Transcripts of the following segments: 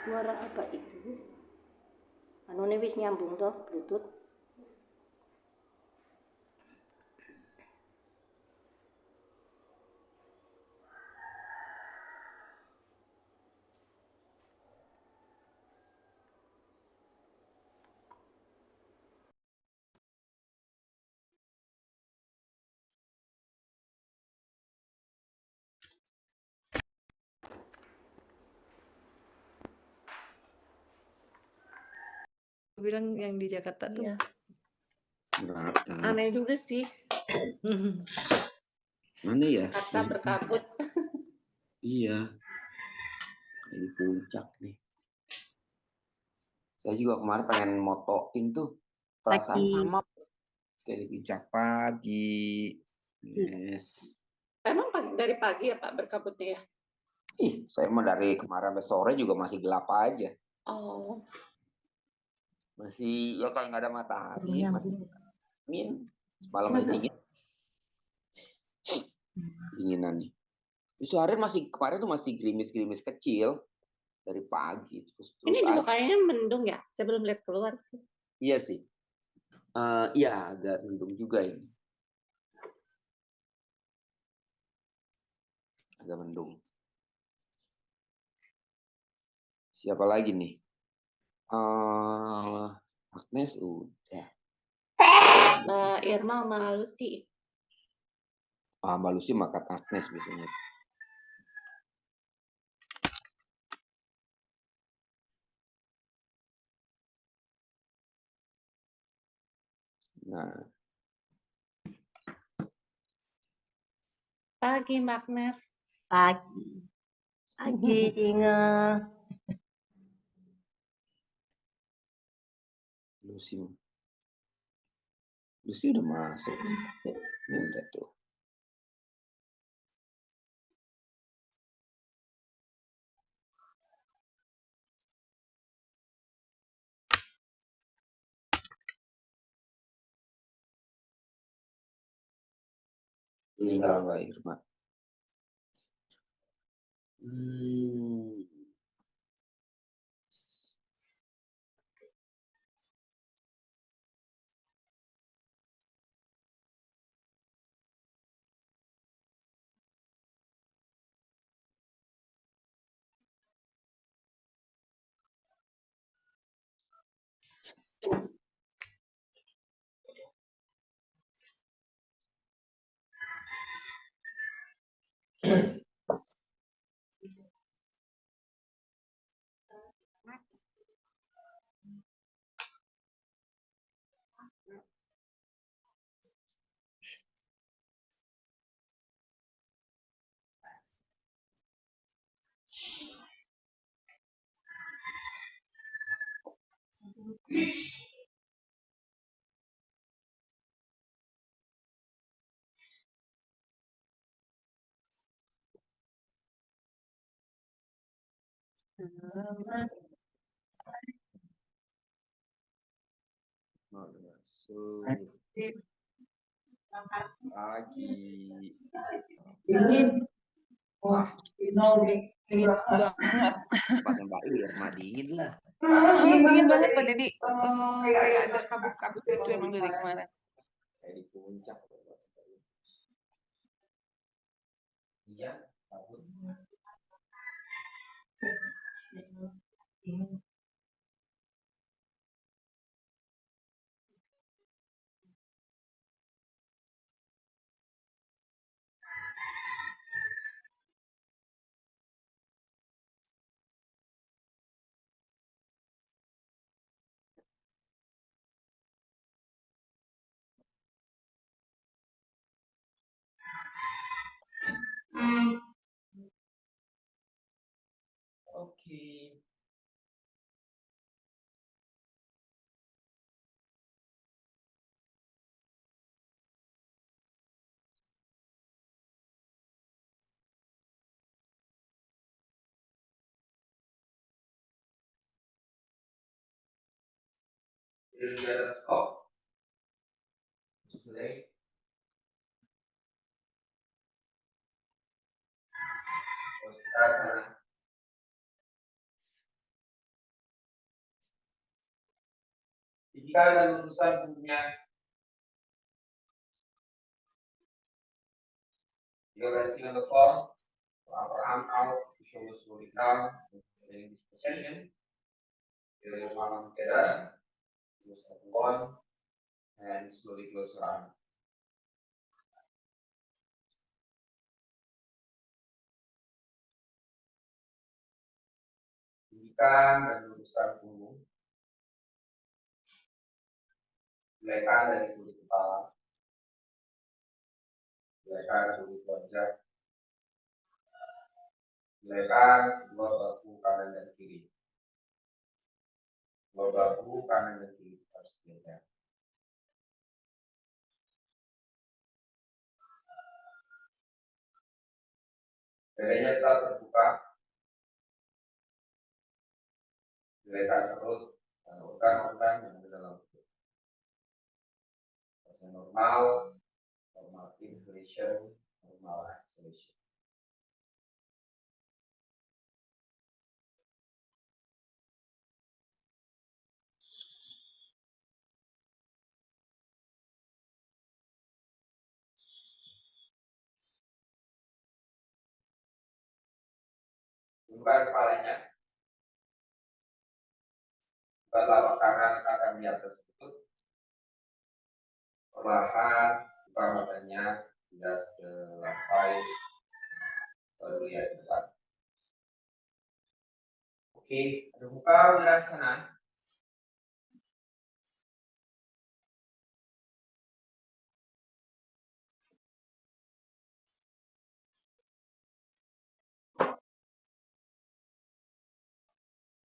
Suara apa itu? Anu nih wis nyambung toh Bluetooth. Aku bilang yang di Jakarta tuh Iya. Berapa? Aneh juga sih. Mana ya? Jakarta berkabut. Iya. Di puncak nih. Saya juga kemarin pengen motoin tuh. Perasaan Pagi. sama. Kayak di puncak pagi. Yes. Emang dari pagi ya Pak berkabutnya ya? Ih, saya mah dari kemarin sampai sore juga masih gelap aja. Oh. Masih ya kayak nggak ada matahari. Iya, Masih dingin. Semalam masih dingin. Dinginan nih. Justru hari kemarin tuh masih gerimis-gerimis kecil dari pagi. Terus Ini juga kayaknya mendung ya. Saya belum lihat keluar sih. Iya sih. Iya agak mendung juga ini. Agak mendung. Siapa lagi nih? Agnes udah. Mbak Irma sama Lucy. Mbak Lucy makan Agnes biasanya. Nah. Pagi Mbak Agnes. Pagi. Pagi Cingel. Lucy udah masuk. Ini udah tuh. Tinggal Mbak Irma. Pagi. Dingin. Wah, dingin banget. Tempatnya Mbak Irma dingin lah. Dingin banget Pak Dedi. Kayak ada kabut-kabut gitu emang dari kemarin. Kayak di puncak. Iya, kabut. Oke. Oh. Today. Tinggikan dan luruskan punggungnya. You're resting on the floor. Upper arm out, shoulders slowly down. In this position, your arm together. Step one, and slowly close your arm. Tinggikan dan luruskan punggung. Belaikan dari kulit kepala. Belaikan kulit wajah. Belaikan kedua bahu kanan dan kiri. Kedua bahu kanan dan kiri harus beda. Dadanya tetap terbuka. Belaikan perut dan organ-organ yang ada dalam perut. Proses normal, normal inhalation, normal exhalation. Bukan kepalanya. Telapak tangan akan di atas lutut. Perlahan buka matanya tidak ke lantai. Baru lihat depan. Oke, ada buka wilayah kanan.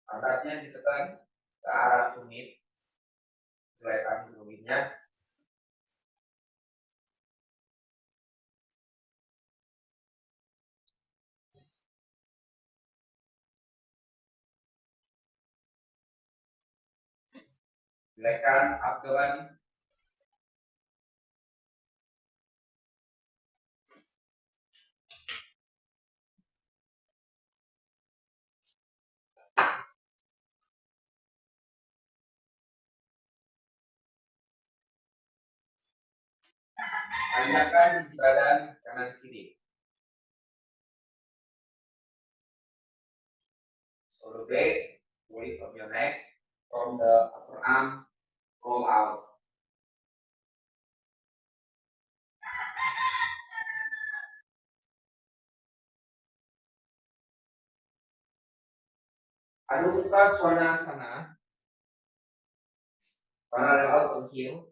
Angkatnya ditekan ke arah tumit. Gerakan tumitnya. Gerakan abdomen. Tanyakan isi badan kanan kiri. Shoulder blade, away from your neck, from the upper arm, roll out. Adukah Svanasana. Parallel out on heel.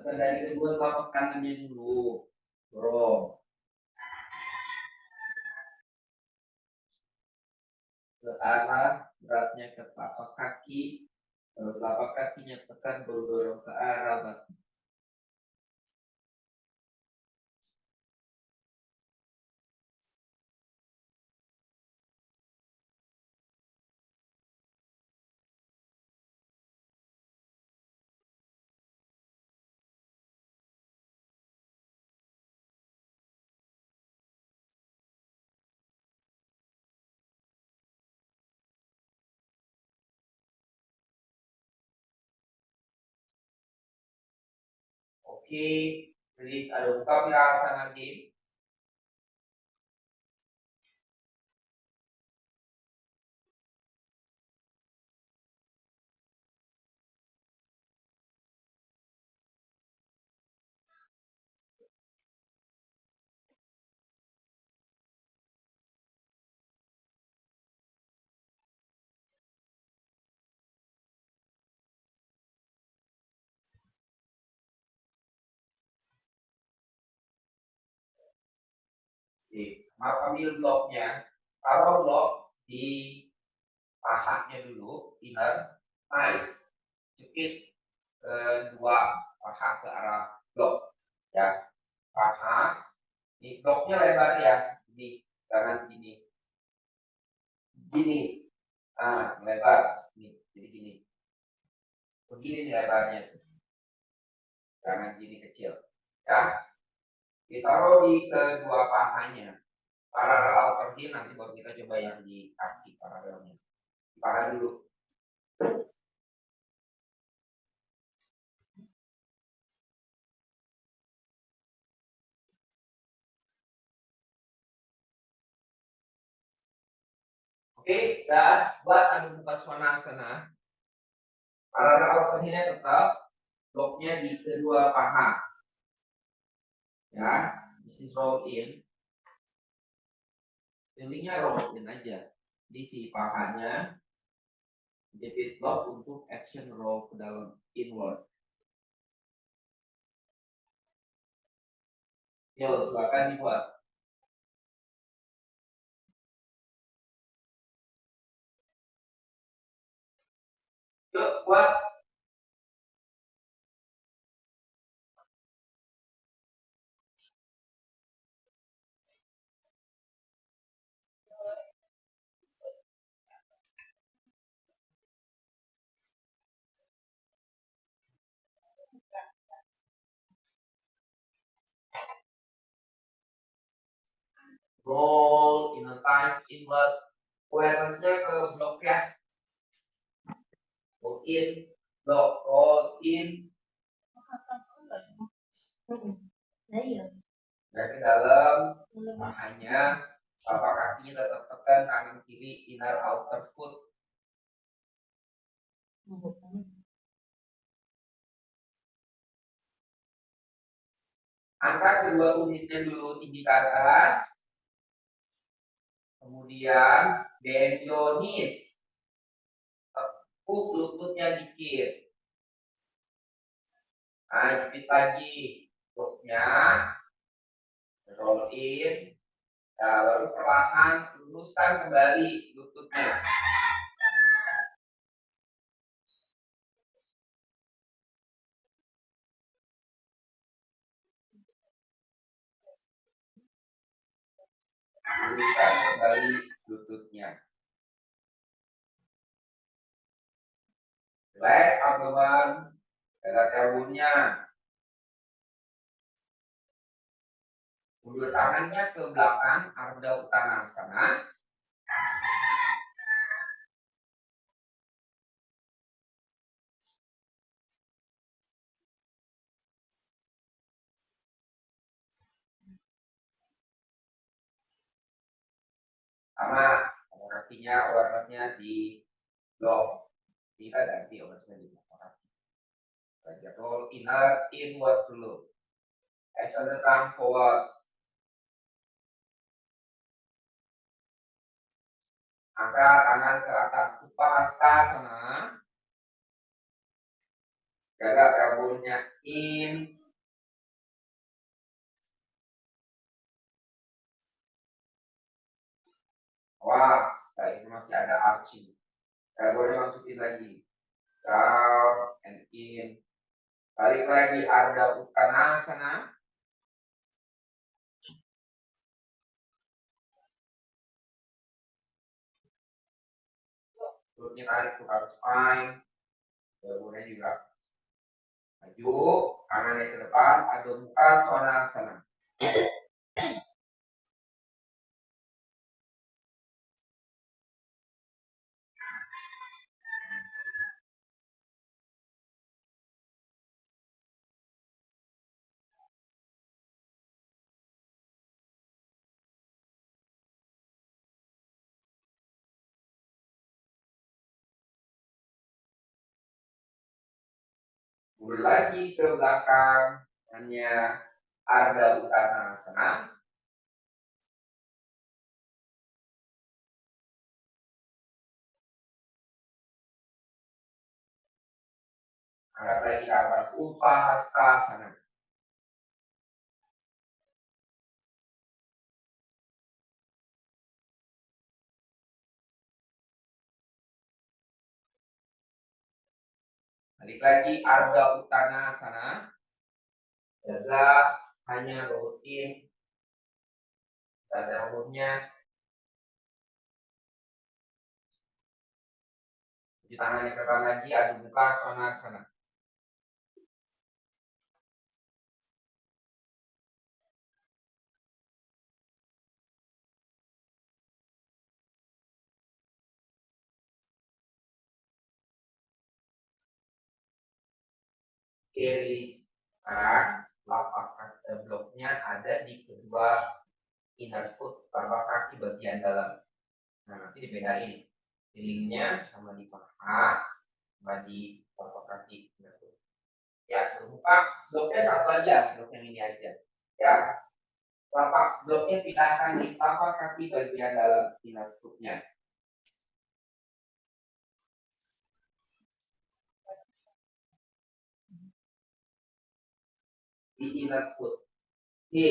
Dari kedua telapak tangannya dulu, dorong ke arah beratnya ke telapak kaki. Kalau telapak kakinya tekan, baru dorong ke arah batu. Oke, release Adho Mukha Virasana again. Ambil bloknya, taruh blok di pahanya dulu, inner, nice, jepit dua paha ke arah blok, ya, paha, ini bloknya lebar ya, ini, jangan gini, lebar, ini, jadi gini, begini nih lebarnya, jangan gini kecil, ya. Ditaruh di kedua pahanya. Paralel outer heel, nanti baru kita coba yang di kaki paralelnya. Di paha dulu. Oke, sudah buat Adho Mukha Svanasana. Paralel outer heel tetap bloknya di kedua paha. Ya, this is roll in. Feelingnya roll in aja. Di si pahanya jepit block untuk action roll ke dalam inward. Yo, silakan dibuat. Yuk, buat. Roll, inner thighs, inward. Awareness-nya ke blok ya. Roll in, block, roll in. Dan ke dalam pahanya, telapak kakinya tetap tekan kanan kiri, inner outer foot. Angkat kedua tumitnya dulu tinggi ke atas. Kemudian bend your knees. Tekuk lututnya dikit. Nah, jepit lagi lututnya. Roll in. Nah, baru perlahan luruskan kembali lututnya. Luruskan kembali lututnya. Relax abdomen, jaga tabunnya. Mundur tangannya ke belakang, Ardha Uttanasana. Sama kakinya, awareness-nya di block. Kita ganti awareness-nya di block kaki. Belajar roll inward dulu. Extend the thumb forward. Angkat tangan ke atas, Upasthasana. Jaga tabunnya in. Wah, ini masih ada arching. Tabunnya masukin lagi. Down and in. Balik lagi Ardha Uttanasana. Perutnya tarik ke atas spine. Tabunnya juga maju, tangannya ke depan, Adho Mukha Svanasana. Mundur lagi ke belakang, hanya Ardha Uttanasana. Angkat lagi ke atas, Upasthasana. Balik lagi Ardha Uttanasana. Jaga hanya rutin pada umumnya. Cuci tangannya ke depan lagi, Adho Mukha Svanasana. release. Sekarang lapak bloknya ada di kedua inner foot, telapak kaki bagian dalam. Nah, nanti dibedain feelingnya sama di paha sama di telapak kaki. Ya, terbuka bloknya satu aja, blok yang ini aja. Ya, telapak bloknya pisahkan di telapak kaki bagian dalam inner footnya. Di inner foot. Oke.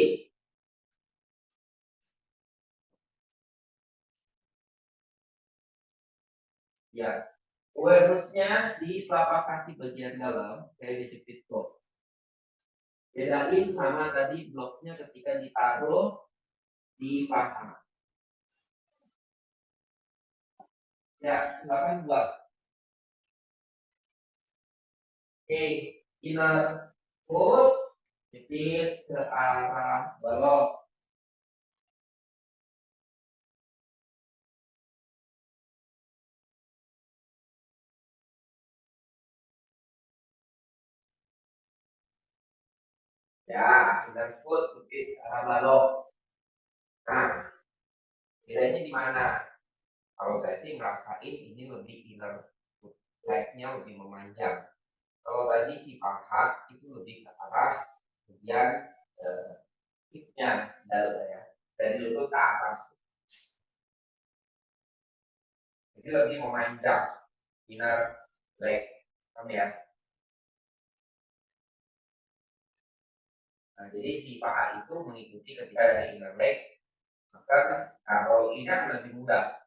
Ya, awareness-nya di telapak kaki bagian dalam kayak dijepit blok. Bedain sama tadi bloknya ketika ditaruh di paha. Ya, silakan buat. Oke, inner foot, jepit ke arah balok. Ya, inner foot, jepit ke arah balok. Nah, bedanya di mana? Kalau saya sih ngerasain ini lebih inner foot, leg-nya lebih memanjang. Kalau tadi si paha itu lebih ke arah bagian hipnya, ya, dari lutut ke atas. Jadi lebih memanjang inner leg, paham ya? Nah, jadi si paha itu mengikuti ketika ada inner leg, maka kalau ini akan lebih mudah.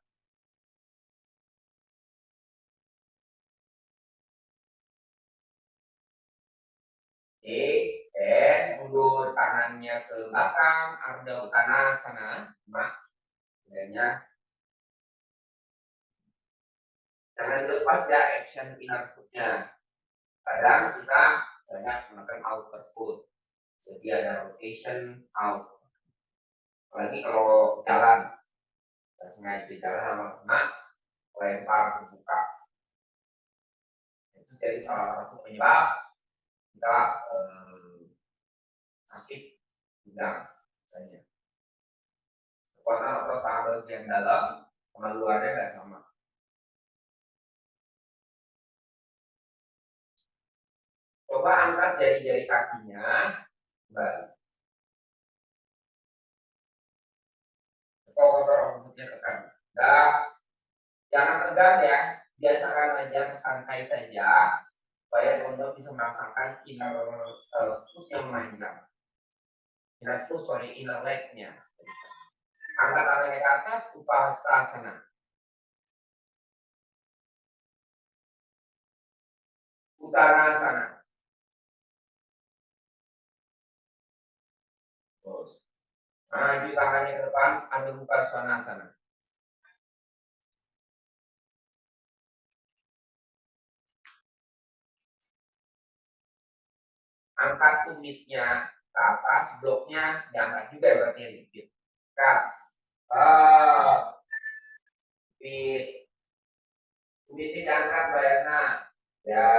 Oke, dan mundur tangannya ke belakang, Ardha Uttanasana, nah, bedanya. Jangan dilepas ya action inner foot-nya. Kadang kita banyak menggunakan outer foot, jadi ada rotation out. Apalagi kalau jalan, kita sengaja jalan sama teman, lempar terbuka. Itu jadi salah satu penyebab kita sakit pinggang misalnya. Kekuatan otot paha bagian dalam sama luarnya nggak sama. Coba angkat jari-jari kakinya, kembali. Otot rambutnya tekan. Dan jangan tegang ya, biasakan aja santai saja supaya teman-teman bisa merasakan inner foot yang memanjang. Inner leg-nya. Angkat tangannya ke atas, Upahastasana. Uttanasana. Terus. Maju tangannya ke depan, Adho Mukha Svanasana. Angkat tumitnya ke atas, bloknya diangkat juga berarti ya dikit. Angkat. Tumitnya diangkat Bayana. Ya.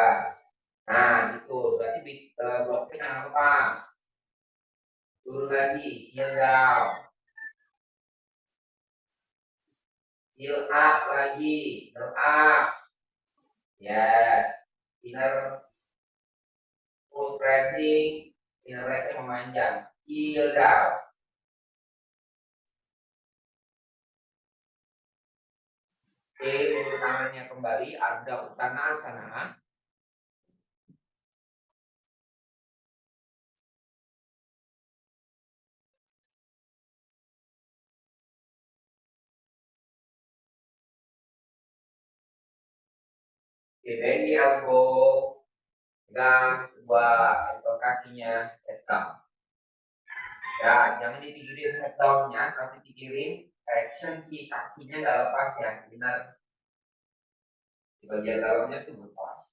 Nah, itu berarti bloknya jangan lepas. Turun lagi, heel down. Heel up lagi, heel up. Yes. Inner full pressing, inner leg memanjang. Heel down. Oke, ulur tangannya kembali, Ardha Uttanasana. Oke, bend the elbow, pegang kedua ekor kakinya, head down. Ya, jangan dipikirin head down-nya, tapi pikirin action si kakinya nggak lepas ya, benar. Di bagian dalamnya tuh lepas.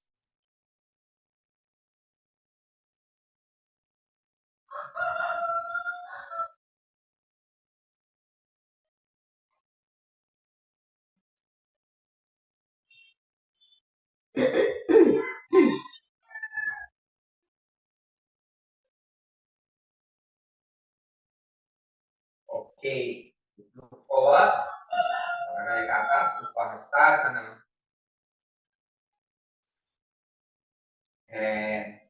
Oke, look forward, naik ke atas, Upahastasana. And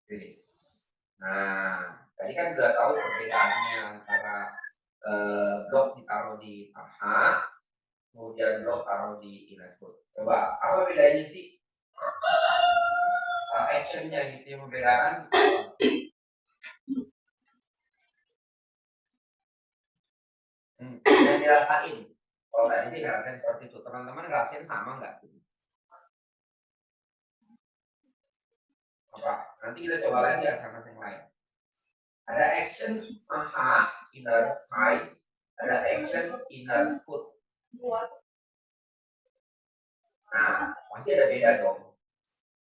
release. Nah, tadi kan udah tahu perbedaannya antara blok ditaruh di paha, kemudian blok taruh di inner foot. Coba, apa bedanya sih? Actionnya gitu yang membedakan. Dan dirasain. Kalau tadi sih ngerasain seperti itu. Teman-teman ngerasain sama nggak? Apa? Nanti kita coba lagi asana yang lain. Ada action paha, inner thigh, ada action inner foot. Nah, pasti ada beda dong.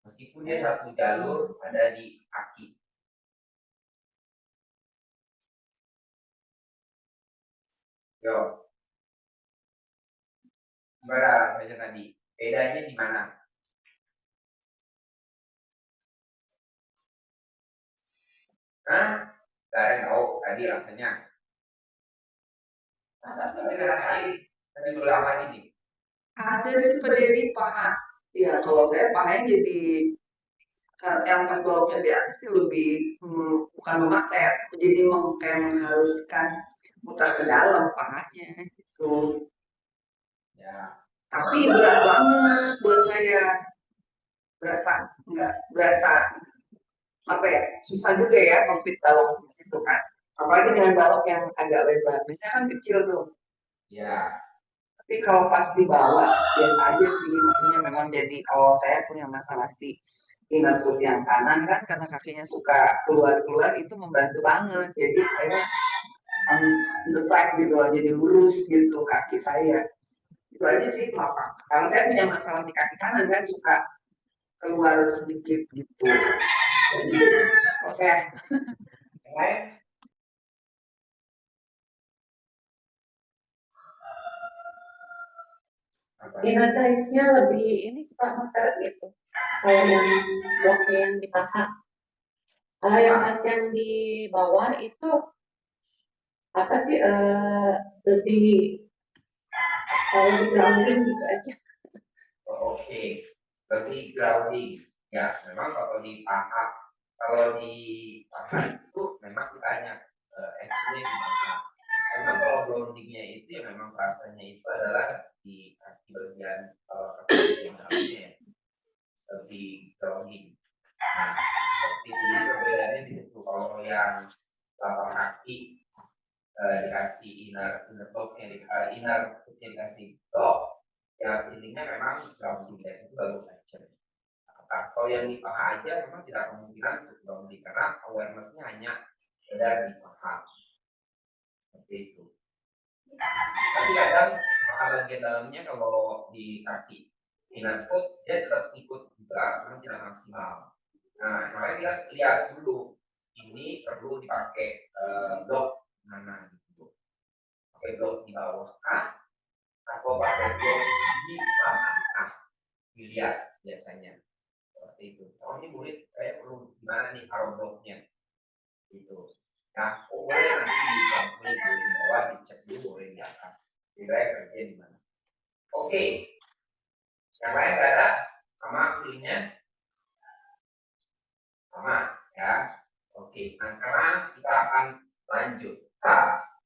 Meskipun dia satu jalur ada di kaki. Yo, gimana saja tadi? Bedanya di mana? Nah, gak ada yang tahu tadi rasanya. Masa tuh tidak rasain? Tadi berulang lagi nih. Ada seperti di paha. Ya, kalau saya pahanya jadi yang pas baloknya di atas sih lebih bukan memaksa ya, jadi kayak mengharuskan muter ke dalam pahanya gitu. Ya. Tapi berat banget buat saya. Berasa apa ya, susah juga ya komplit balok di situ kan. Apalagi dengan balok yang agak lebar. Biasanya kan kecil tuh. Ya. Tapi kalau pas di bawah biasa aja sih, maksudnya memang jadi kalau saya punya masalah di inner foot yang kanan kan karena kakinya suka keluar-keluar itu membantu banget. Jadi saya track gitu loh, jadi lurus gitu kaki saya. Itu aja sih telapak. Karena saya punya masalah di kaki kanan kan suka keluar sedikit gitu. Jadi kalau saya Inner thighs-nya lebih ini suka muter gitu. Kalau yang blok yang di paha. Kalau yang pas yang di bawah itu apa sih lebih grounding gitu aja. Oke. Berarti grounding. Ya, memang kalau di paha itu memang kita hanya actionnya di paha. Memang kalau groundingnya itu ya memang rasanya itu adalah di kaki bagian kaki yang dalamnya ya. Lebih grounding. Nah, seperti ini perbedaannya di situ. Kalau yang telapak kaki di kaki inner blocknya inner footnya dikasih block, ya feelingnya memang grounding dan itu baru action. Nah, kalau yang di paha aja memang tidak kemungkinan untuk grounding karena awarenessnya hanya ada di paha. Seperti itu. Tapi kadang paha bagian dalamnya kalau di kaki inner foot dia tetap ikut juga, memang tidak maksimal. Nah, makanya kita lihat dulu ini perlu dipakai blok mana gitu. Pakai blok di bawah kah atau pakai blok di paha kah? Dilihat biasanya seperti itu. Oh ini murid saya perlu gimana nih taruh bloknya gitu. Nah, boleh nanti di boleh di bawah dicek dulu, boleh di atas. Kira-kira kerja di mana? Oke. Yang lain nggak ada sama pilihnya sama ya. Oke, nah sekarang kita akan lanjut.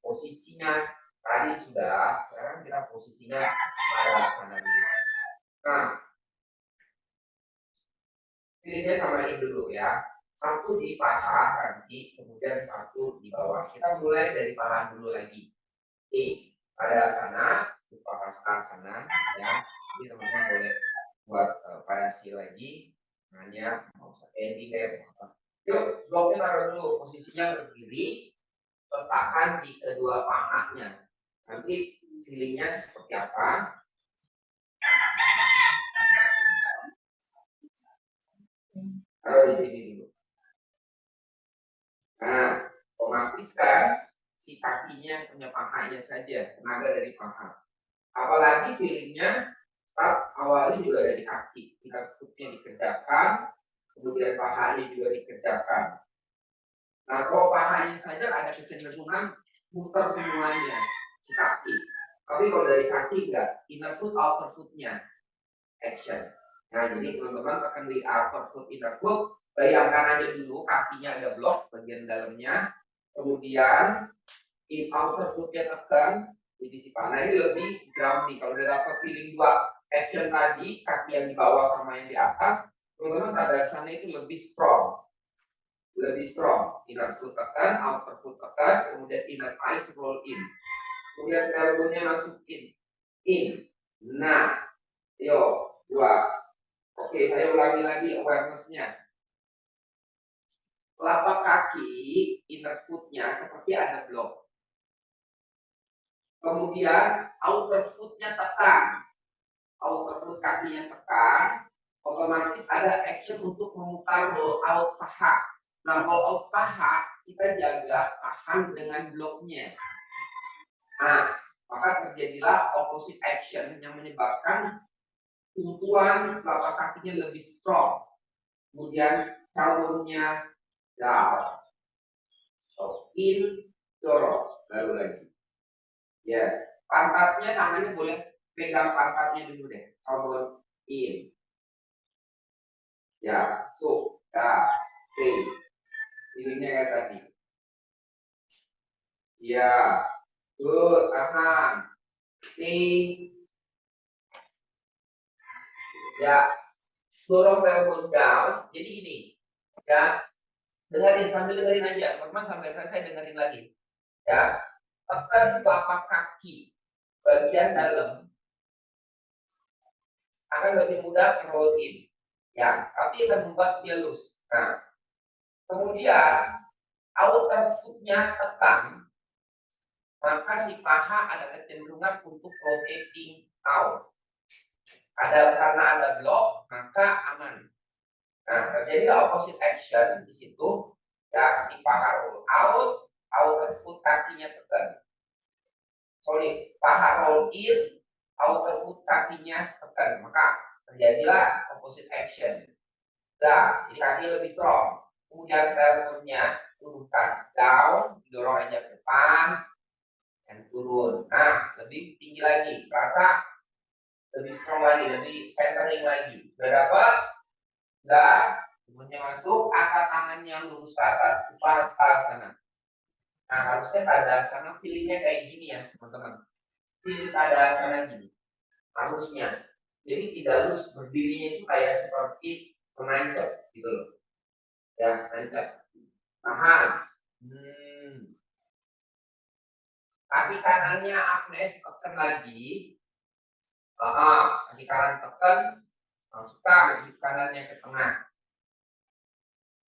Posisinya tadi sudah, sekarang kita posisinya pada sana dulu. Nah, pilihnya samain dulu ya. Satu di paha kaki, kemudian satu di bawah. Kita mulai dari paha dulu lagi. Oke, pada sana, Upahastasana ya. Jadi teman-teman boleh buat variasi lagi. Hanya mau usah ending deh. Yuk, bloknya taruh dulu. Posisinya berdiri, letakkan di kedua pahanya. Nanti feelingnya seperti apa? Taruh di sini dulu. Nah, otomatis kan si kakinya punya pahanya saja, tenaga dari paha. Apalagi feelingnya start awalnya juga dari kaki. Kita footnya dikerjakan, kemudian pahanya juga dikerjakan. Nah, kalau pahanya saja ada kecenderungan muter semuanya si kaki. Tapi kalau dari kaki enggak, inner foot, outer footnya action. Nah, jadi teman-teman akan di outer foot, inner foot. Bayangkan aja dulu kakinya ada blok bagian dalamnya. Kemudian in outer footnya tekan. Jadi si panah ini lebih ground nih. Kalau udah dapat feeling dua action tadi, kaki yang di bawah sama yang di atas, teman-teman tadasannya itu lebih strong. Lebih strong. Inner foot tekan, outer foot tekan, kemudian inner thighs roll in. Kemudian elbow-nya masukin. In. Nah, yo, dua. Oke, saya ulangi lagi awareness-nya. Telapak kaki, inner foot-nya seperti ada blok. Kemudian outer foot-nya tekan. Outer foot kakinya tekan. Otomatis ada action untuk memutar roll out paha. Nah, roll out paha kita jaga tahan dengan bloknya. Nah, maka terjadilah opposite action yang menyebabkan tumpuan telapak kakinya lebih strong. Kemudian tailbone-nya down. So, in, dorong. Baru lagi. Yes. Pantatnya, tangannya boleh pegang pantatnya dulu deh. Tailbone, in. Ya, so, ya, stay. Pilihnya kayak tadi. Ya, good, tahan. Stay. Ya, dorong tailbone down. Jadi ini, ya, dengerin sambil dengerin aja, teman sampai selesai dengerin lagi. Ya, tekan telapak kaki bagian dalam akan lebih mudah roll in. Ya, tapi akan membuat dia loose. Nah, kemudian outer foot-nya tekan, maka si paha ada kecenderungan untuk rotating out. Karena ada blok, maka aman. Nah, terjadi opposite action di situ. Ya, si paha roll out, outer foot kakinya tekan. Sorry, paha roll in, outer foot kakinya tekan. Maka terjadilah opposite action. Nah, jadi kaki lebih strong. Kemudian tailbone-nya turunkan down, didorong aja ke depan, dan turun. Nah, lebih tinggi lagi. Rasa lebih strong lagi, lebih centering lagi. Udah dapat? Udah. Kemudian masuk, angkat tangannya lurus ke atas, kepala ke sana. Nah, harusnya pada sana feelingnya kayak gini ya, teman-teman. Feeling pada sana gini. Harusnya. Jadi tidak lurus, berdirinya itu kayak seperti menancap gitu loh. Ya, nancap. Tahan. Kaki kanannya Agnes tekan lagi. Kaki kanan tekan, masukkan kaki kanannya ke tengah.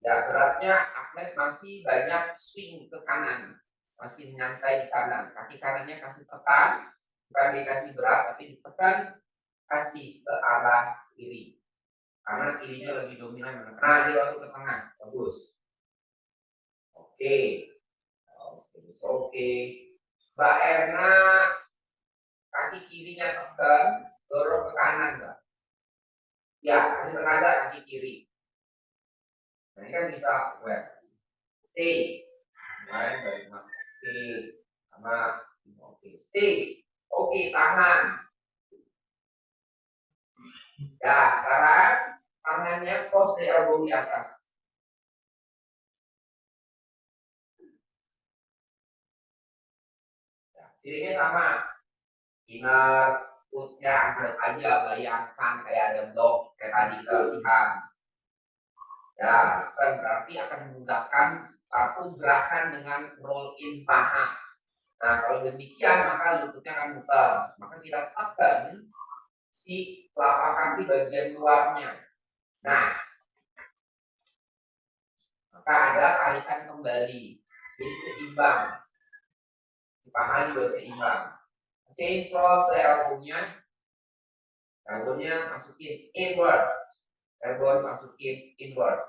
Ya, beratnya Agnes masih banyak swing ke kanan, masih nyantai di kanan. Kaki kanannya kasih tekan, bukan dikasih berat, tapi ditekan, kasih ke arah kiri. Karena kirinya lebih dominan. Nah, ini baru ke tengah, bagus. Oke. Mbak Erna, kaki kirinya tekan, dorong ke kanan, Mbak. Ya, kasih tenaga kaki kiri. Nah, ini kan bisa stay. Stay. Sama oke. Stay. Oke, tahan. Ya, sekarang tangannya pose the elbow di atas. Ya, dirinya sama. Inner foot-nya angkat aja, bayangkan kayak ada blok kayak tadi kita lihat. Ya, kan berarti akan memudahkan satu gerakan dengan roll in paha. Nah, kalau demikian maka lututnya akan muter. Maka kita tekan si telapak kaki bagian luarnya. Nah, maka ada tarikan kembali. Jadi seimbang. Paha juga seimbang. Change cross the elbow-nya. Elbow-nya masukin inward. Elbow masukin inward.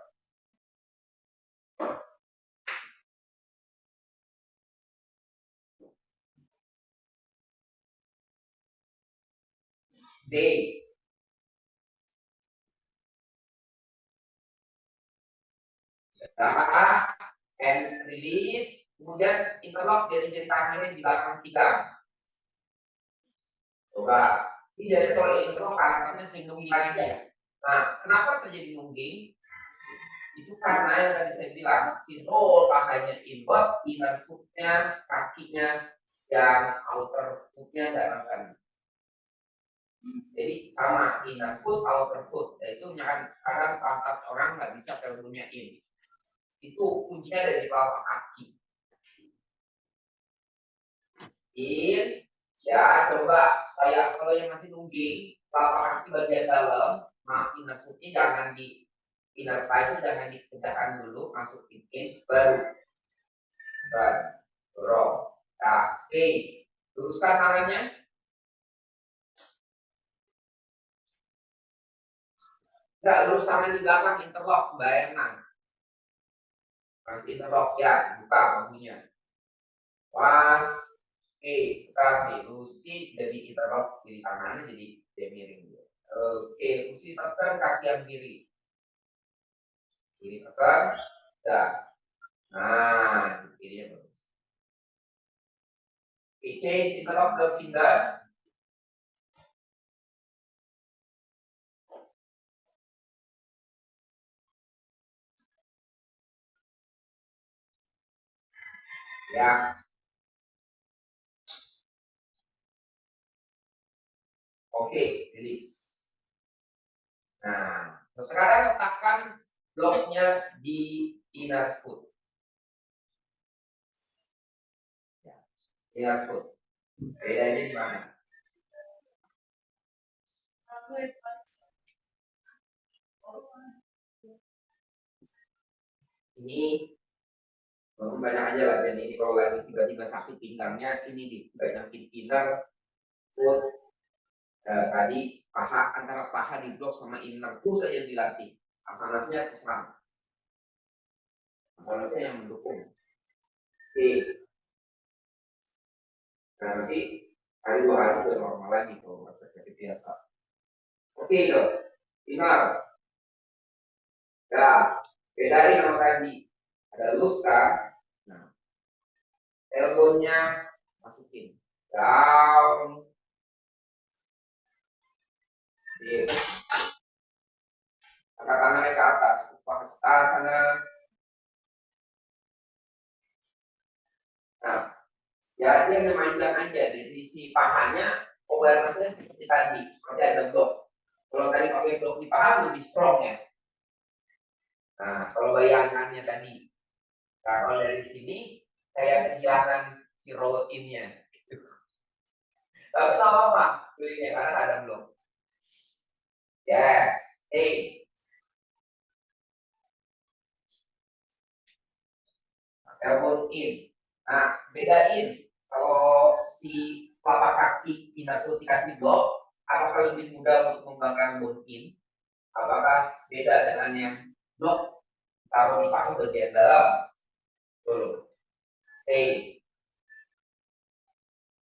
D. And release. Kemudian interlock jari-jari tangannya di belakang pinggang. Coba. Ini jadi kalau interlock tangannya sering nungging lagi ya. Nah, kenapa terjadi nungging? Itu karena yang tadi saya bilang, si roll pahanya inward, inner footnya, kakinya, yang outer footnya nggak neken. Jadi sama inner foot, outer foot. Itu kadang pantat orang nggak bisa elbownya in. Itu kuncinya dari telapak kaki. In, ya coba supaya kalau yang masih nungging, telapak kaki bagian dalam, inner footnya jangan di inner thigh jangan dikerjakan dulu, masukin in, baru dorong. Nah, stay. Luruskan tangannya. Enggak, lurus tangan di belakang, interlock, Mbak Erna. Masih interlock ya, buka bahunya. Pas, kita dilurusin jadi interlock, jadi tangannya jadi dia miring. Oke, mesti tekan kaki yang kiri. Kiri tekan, dah. Nah, kirinya bagus. Change interlock the finger. Ya. Oke, release. Nah, sekarang letakkan bloknya di inner foot. Ya, inner foot. Bedanya di mana? Ini banyak aja lah, dan ini kalau lagi tiba-tiba sakit pinggangnya, ini dibanyakin inner foot. Tadi paha, antara paha di blok sama inner foot saja dilatih. Asanasnya terserah. Asanasnya yang mendukung. Oke. Nah, nanti hari 2 hari udah normal lagi kalau rasa sakit biasa. Oke dong, inner. Ya, bedain sama tadi. Ada loose kan? Nah, elbownya masukin. Down. Sip. Angkat tangannya ke atas. Upah start sana. Nah, jadi yang dimainkan aja dari sisi pahanya, awareness-nya seperti tadi. Seperti ada blok. Kalau tadi pakai blok di paha lebih strong ya. Nah, kalau bayangannya tadi. Nah, kalau dari sini, kayak kehilangan si roll in-nya. Tapi nggak apa-apa, pilihnya karena ada blok. Yes, elbow in. Nah, bedain kalau si telapak kaki inner foot dikasih blok, apakah lebih mudah untuk mengembangkan bone in? Apakah beda dengan yang blok taruh di paha bagian dalam? Dulu.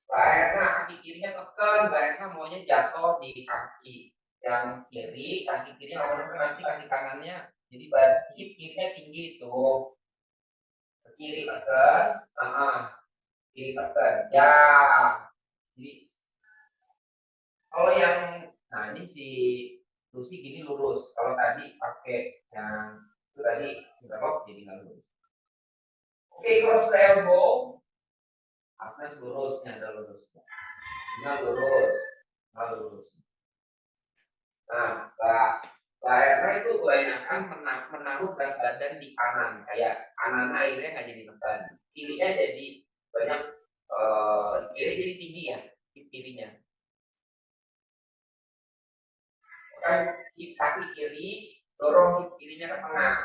Bayarnya kaki kirinya tekan, bayarnya maunya jatuh di kaki yang kiri, kaki kirinya nanti kaki kanannya jadi hip kirinya tinggi tuh. Kiri tekan, kiri tekan, ya. Jadi kalau yang, nah ini si Lucy gini lurus. Kalau tadi pakai yang itu tadi interlock jadi nggak lurus. Oke, cross elbow. Agnes lurus, ini ada lurus. Ini lurus, nggak lurus. Nah, Mbak Erna itu kebanyakan menaruh berat badan di kanan, kayak kanan airnya nggak jadi tekan, kirinya jadi banyak, kiri jadi tinggi ya, kirinya. Kan kaki kiri dorong kirinya ke tengah.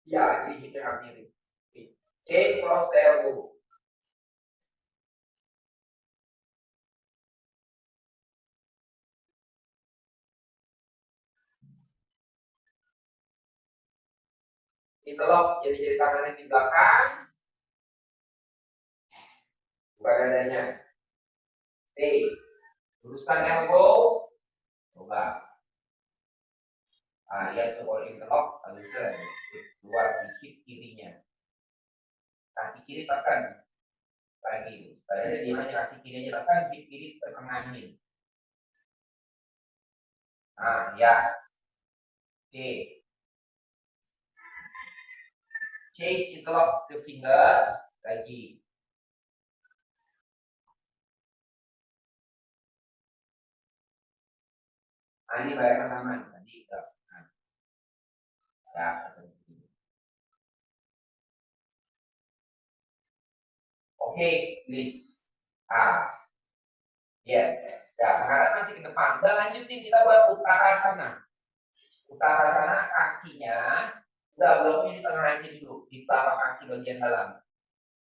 Ya, jadi hipnya ke kiri. Chain cross elbow. Interlock, jadi tangannya di belakang, buka dadanya. Luruskan elbow, coba. Ya itu kalau interlock harusnya keluar di hip kirinya. kiri tekan lagi. Padahal dia hanya kaki kiri aja tekan, hip kiri tengahin. Nah, ya. Oke. Change interlock the finger lagi. Nah, ini bayar pertama tadi. Nah, ya. Oke, list. Yes. Ya, menghadap masih ke depan. Udah lanjutin, kita buat Uttanasana. Uttanasana kakinya, udah bloknya di tengah aja dulu, di telapak kaki bagian dalam.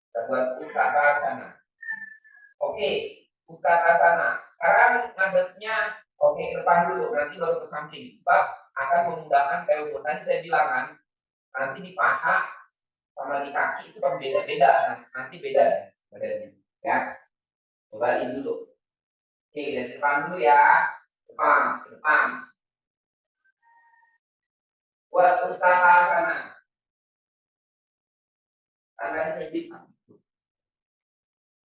Kita buat Uttanasana. Oke, Uttanasana. Sekarang ngadepnya, oke, ke depan dulu, nanti baru ke samping. Sebab akan menggunakan telepon. Tadi saya bilang kan, nanti di paha sama di kaki itu kan beda-beda. Nah, nanti beda ya badannya. Ya, cobain dulu. Oke, dari depan dulu ya. Depan, ke depan. Buat Uttanasana. Tangan saya bilang.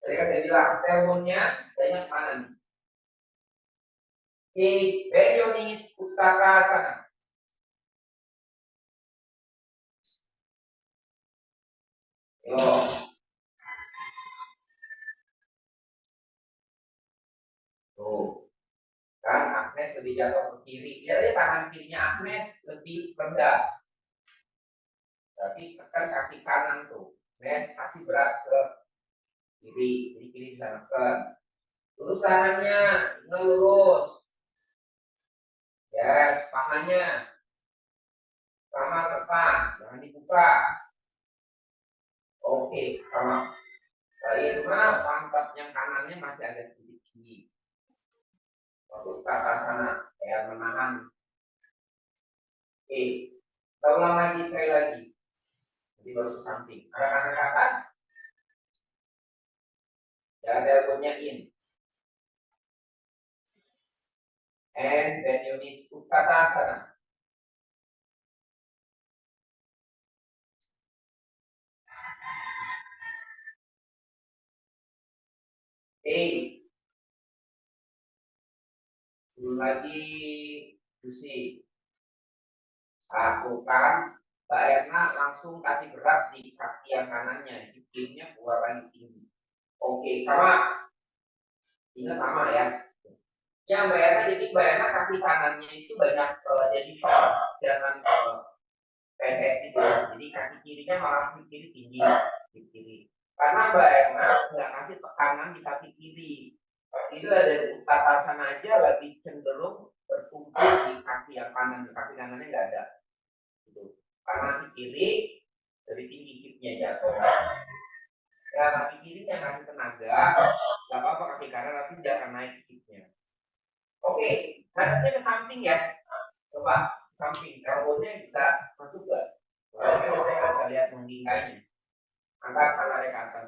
Tadi kan saya bilang, teleponnya banyak mana nih? Oke, bend your knees, Uttanasana. Yo. Tuh. Kan Agnes lebih jatuh ke kiri. Lihat ya, tangan kirinya Agnes lebih rendah. Berarti tekan kaki kanan tuh. Agnes kasih berat ke kiri. Jadi kiri bisa neken. Lurus tangannya, ngelurus. Yes, pahanya. Sama depan, jangan dibuka. Oke, sama. Baik, pantat yang kanannya masih agak sedikit tinggi. Waktu Uttanasana, ya menahan. Oke, kita ulang lagi sekali lagi. Jadi baru ke samping. Ada kata-kata. Jangan teleponnya in. And then you need Uttanasana. Belum lagi Susi. Lakukan. Mbak Erna langsung kasih berat di kaki yang kanannya. Kirinya keluar lagi tinggi. Oke, sama. Ini sama ya. Yang Mbak Erna, jadi Mbak Erna kaki kanannya itu banyak jadi short. Jangan pendek gitu. Jadi kaki kirinya malah kaki kiri tinggi. Kaki kiri. Karena Mbak Erna nggak kasih tekanan di kaki kiri. Itu dari Uttanasana aja lebih cenderung berkumpul di kaki yang kanan. Di kaki kanannya nggak ada. Gitu. Karena si kiri lebih tinggi hipnya jatuh. Ya kaki kirinya ngasih tenaga, nggak apa-apa kaki kanan nanti dia akan naik hipnya. Oke, nanti ke samping ya. Coba samping, elbow-nya bisa masuk nggak? Kalau saya nggak bisa lihat menggingkainya. Angkat tangannya ke atas.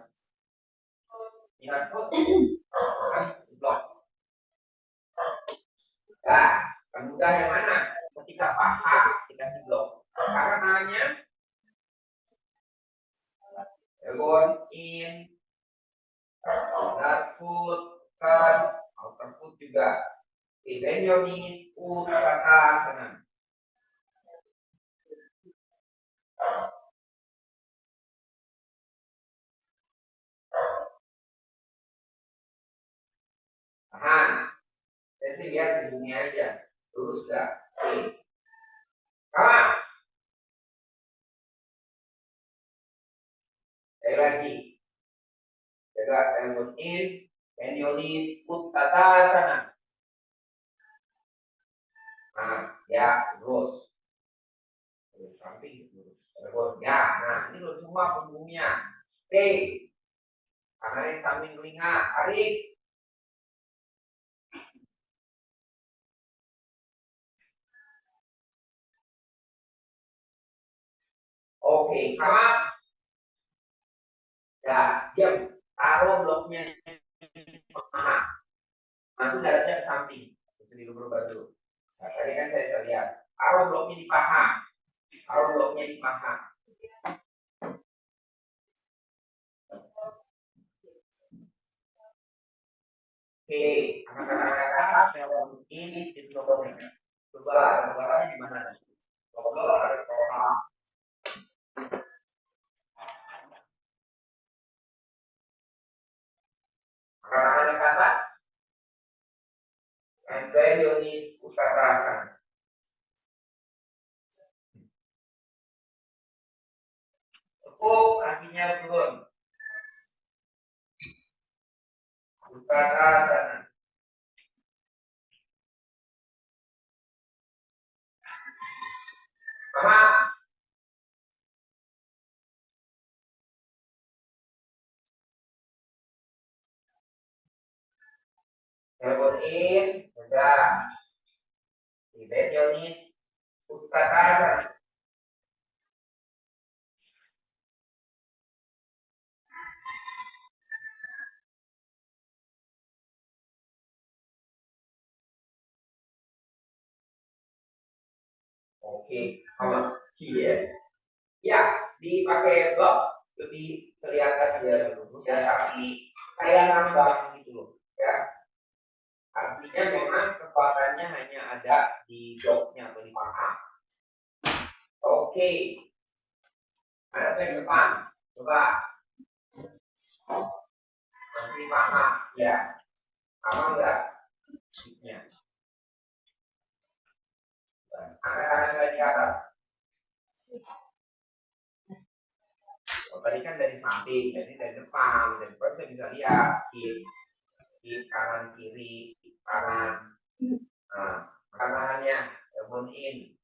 Ingat foot, blok. Nah, mudah yang mana? Ketika paha dikasih blok. Karena tangannya elbow in, that foot, turn, outer foot juga. Bend your knees, Uttanasana. Tahan. Saya sih lihat ujungnya aja. Lurus gak? Oke. Kawan. Sekali lagi. Jaga elbow in, bend your knees, Uttanasana. Nah, ya, lurus. Lurus samping, lurus. Ya, nah ini lurus semua punggungnya. Stay. Tangannya samping telinga, tarik. Oke, sama. Ya, diam. Taruh bloknya. Masuk daratnya ke samping. Jadi berubah dulu. Nah, tadi kan saya lihat. Taruh bloknya di paha. Taruh bloknya di paha. Oke, anak-anak kata film ini bloknya. Coba gambarannya di mana? Blok ada total. Anak-anak kata Yonis Utarasan. Tepuk kakinya turun. Utarasan. Mama. Teleponin, udah. Ibet Yonis Utarasan. Oke, sama yes. Ya, dipakai blok lebih kelihatan dia lurus ya, tapi kayak ngambang gitu loh, ya. Artinya memang kekuatannya hanya ada di bloknya atau di paha. Oke, ada yang depan, coba. Nanti paha, ya. Apa enggak? Ya. Angkat lagi ke atas. Oh, tadi kan dari samping, jadi dari depan. Dari depan saya bisa lihat kiri kanan kiri kanan. Nah, makan tangannya, elbow in,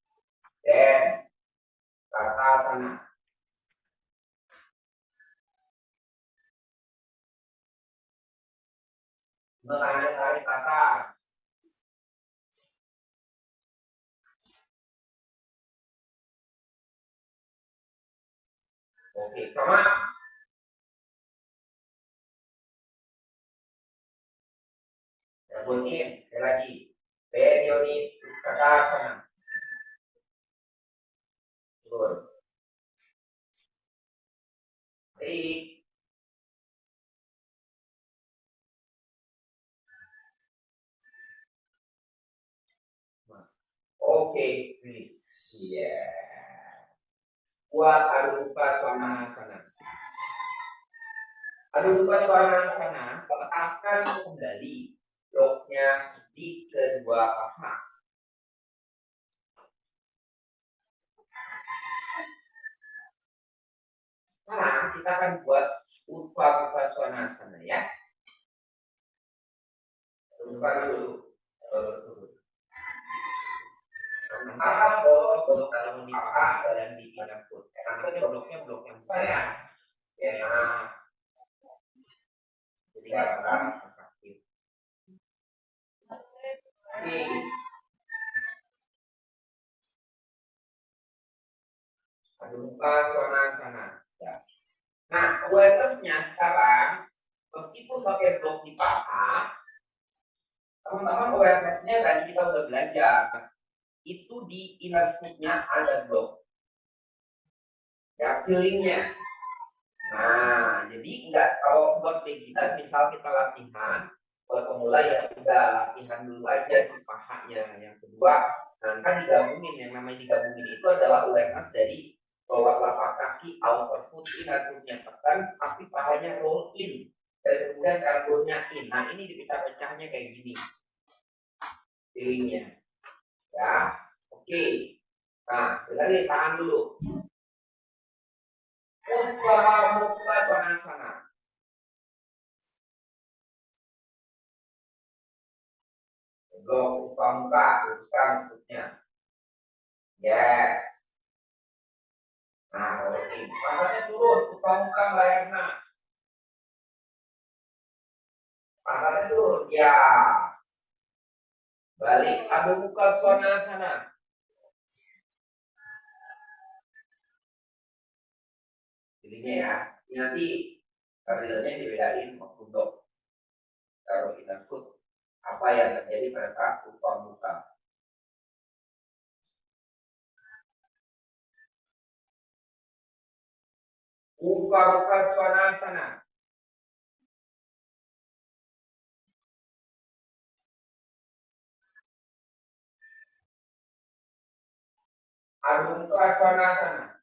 then ke atas sana. Tarik ke atas. Oke, sama. Elbow in, sekali lagi. Yonis ke atas sana. Turun. Tarik. Oke, please. Iya. Buat adu muka sana. Adu muka sana, letakkan kembali bloknya di kedua paha. Sekarang kita akan buat Utpaswana sana ya. Buka dulu. Maka blok dalam di paha dan di inner foot. Karena bloknya blok yang besar. Ya. Jadi nggak akan sakit. Oke. Adu muka sana. Ya. Nah, awareness-nya sekarang meskipun pakai blok di paha, teman-teman awareness-nya tadi kita udah belajar. Itu di inner foot-nya ada blok. Ya, feeling-nya. Nah, jadi enggak kalau buat beginner misal kita latihan buat pemula ya udah latihan dulu aja si pahanya. Yang kedua, nah kan digabungin, yang namanya digabungin itu adalah awareness dari bahwa telapak kaki outer foot inner foot-nya tekan tapi pahanya roll in dan kemudian karbonnya in. Nah, ini dipecah-pecahnya kayak gini. Feeling-nya. Ya. Oke. Nah, lagi tahan dulu. Utpaswana. Blok muka, luruskan bentuknya. Yes. Nah, oke. Pantatnya turun, muka Mbak Erna. Pantatnya turun, ya. Balik, adu muka sana. Jadinya ya, ini nanti karirnya dibedain waktu blok. Taruh inner foot. Apa yang terjadi pada saat muka. Utpaswana. Adho Mukha Svanasana.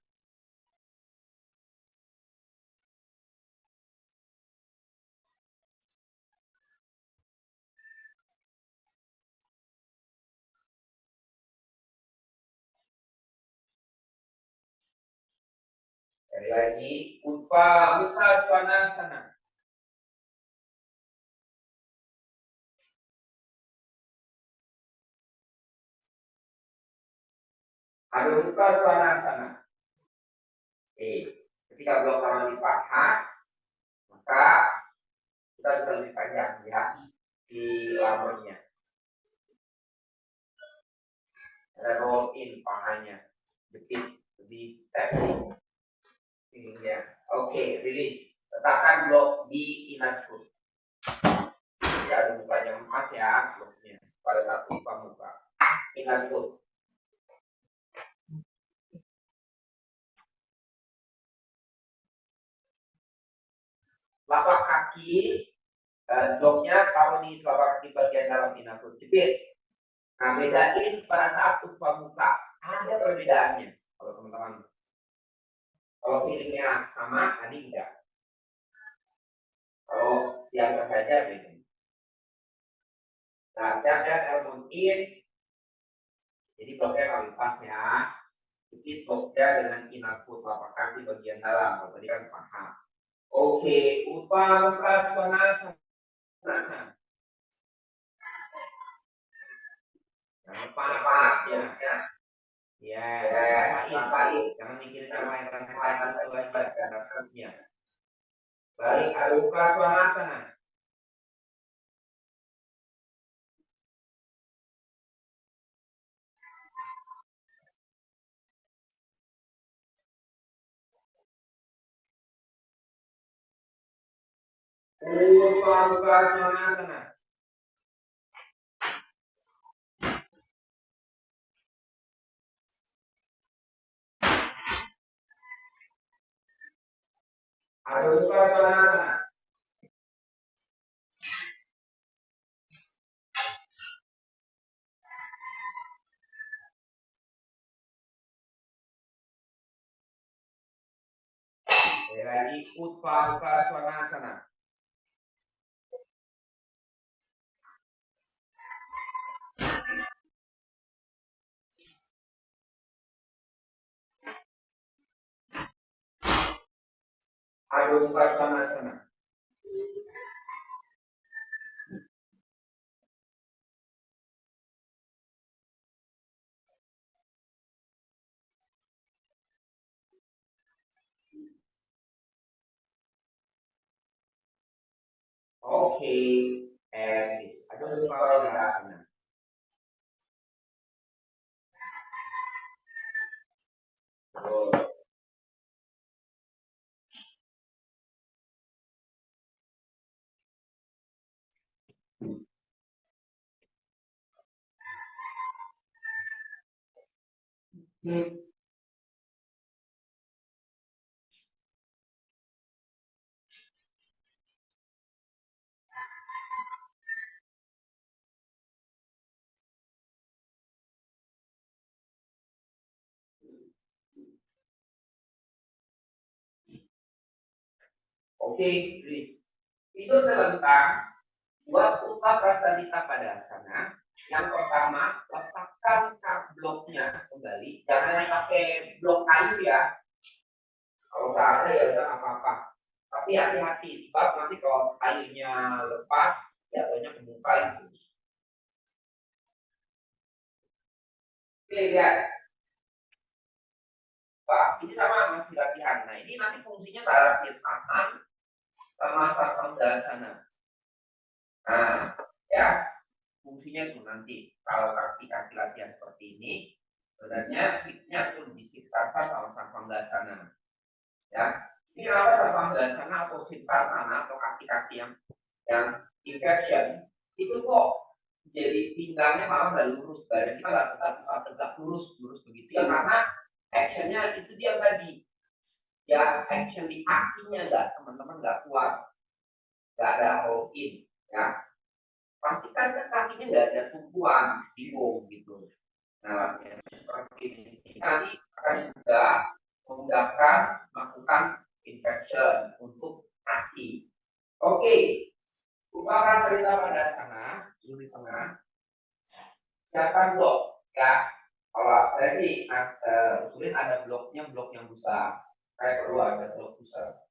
Sekali lagi, Utpa Mukha Svanasana. Adho Mukha Svanasana. Oke, ketika blok tangan di paha, maka kita bisa lebih panjang ya di lamornya. Ada roll in pahanya, jepit lebih safety. Ya. Oke, release. Letakkan blok di inner foot. Ya, ada buka yang pas ya bloknya. Pada saat muka inner foot. Lapak kaki, bloknya taruh di telapak kaki bagian dalam inner foot. Jepit. Nah, bedain pada saat muka. Ada perbedaannya. Kalau teman-teman, kalau feelingnya sama, tadi enggak. Kalau biasa saja beda. Nah, siapkan elbow in. Jadi bloknya kali pas ya. Jepit bloknya dengan inner foot telapak kaki bagian dalam. Kalau tadi kan paha. Oke, Utpa Mukha Svanasana. Jangan lepas ya. Ya, rasain. Jangan mikirin yang lain, rasain itu aja karena footnya. Balik Adho Mukha Svanasana. Utpa Mukha Svanasana. Adho Mukha Svanasana. Sekali lagi, Utpa Mukha Svanasana. Adho Mukha Svanasana. Oke, and this. Adho Mukha Svanasana. Oke, please. Tidur terlentang, buat Utpa Prasadita Padasana. Yang pertama, letakkan bloknya kembali. Jangan pakai blok kayu ya. Kalau nggak ada ya udah nggak apa-apa. Tapi hati-hati, sebab nanti kalau kayunya lepas, jatuhnya ke muka itu. Oke, lihat. Pak, ini sama masih latihan. Nah, ini nanti fungsinya salah sirsasan sama sarvamdasana. Nah, ya, fungsinya itu nanti kalau kaki-kaki latihan seperti ini, sebenarnya fitnya pun di sirsasana sama sarvamdasana. Ya, ini kenapa sarvamdasana atau sirsasana atau kaki-kaki yang inversion itu kok jadi pinggangnya malah nggak lurus, badan kita nggak bisa tegak lurus begitu ya, karena actionnya itu dia tadi ya, action di kakinya teman-teman nggak kuat, nggak ada hold in ya, pastikan kan kakinya nggak ada tumpuan bingung gitu. Nah, latihan seperti ini nanti akan juga memudahkan melakukan inversion untuk kaki. Oke, ubah cerita pada sana, di tengah. Siapkan blok, ya. Kalau saya sih usulin ada bloknya, blok yang besar. Kayak perlu ada blok besar.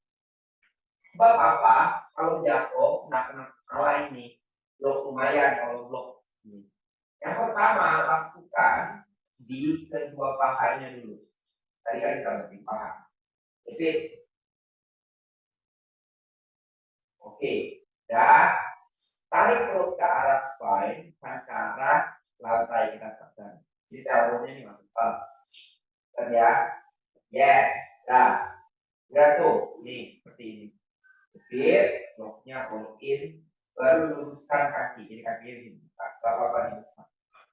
Sebab apa? Kalau jatuh, nggak kena ini. Blok lumayan kalau blok ini. Yang pertama, lakukan di kedua pahanya dulu. Tadi kan kita berarti paha. Oke. Oke. Dan tarik perut ke arah spine, dan ke arah lantai kita tekan. Jadi taruhnya ini masuk up. Kan ya? Yes. Nah, udah tuh. Nih, seperti ini. Jepit, bloknya all in, baru luruskan kaki. Jadi kakinya di sini. Apa-apa di depan.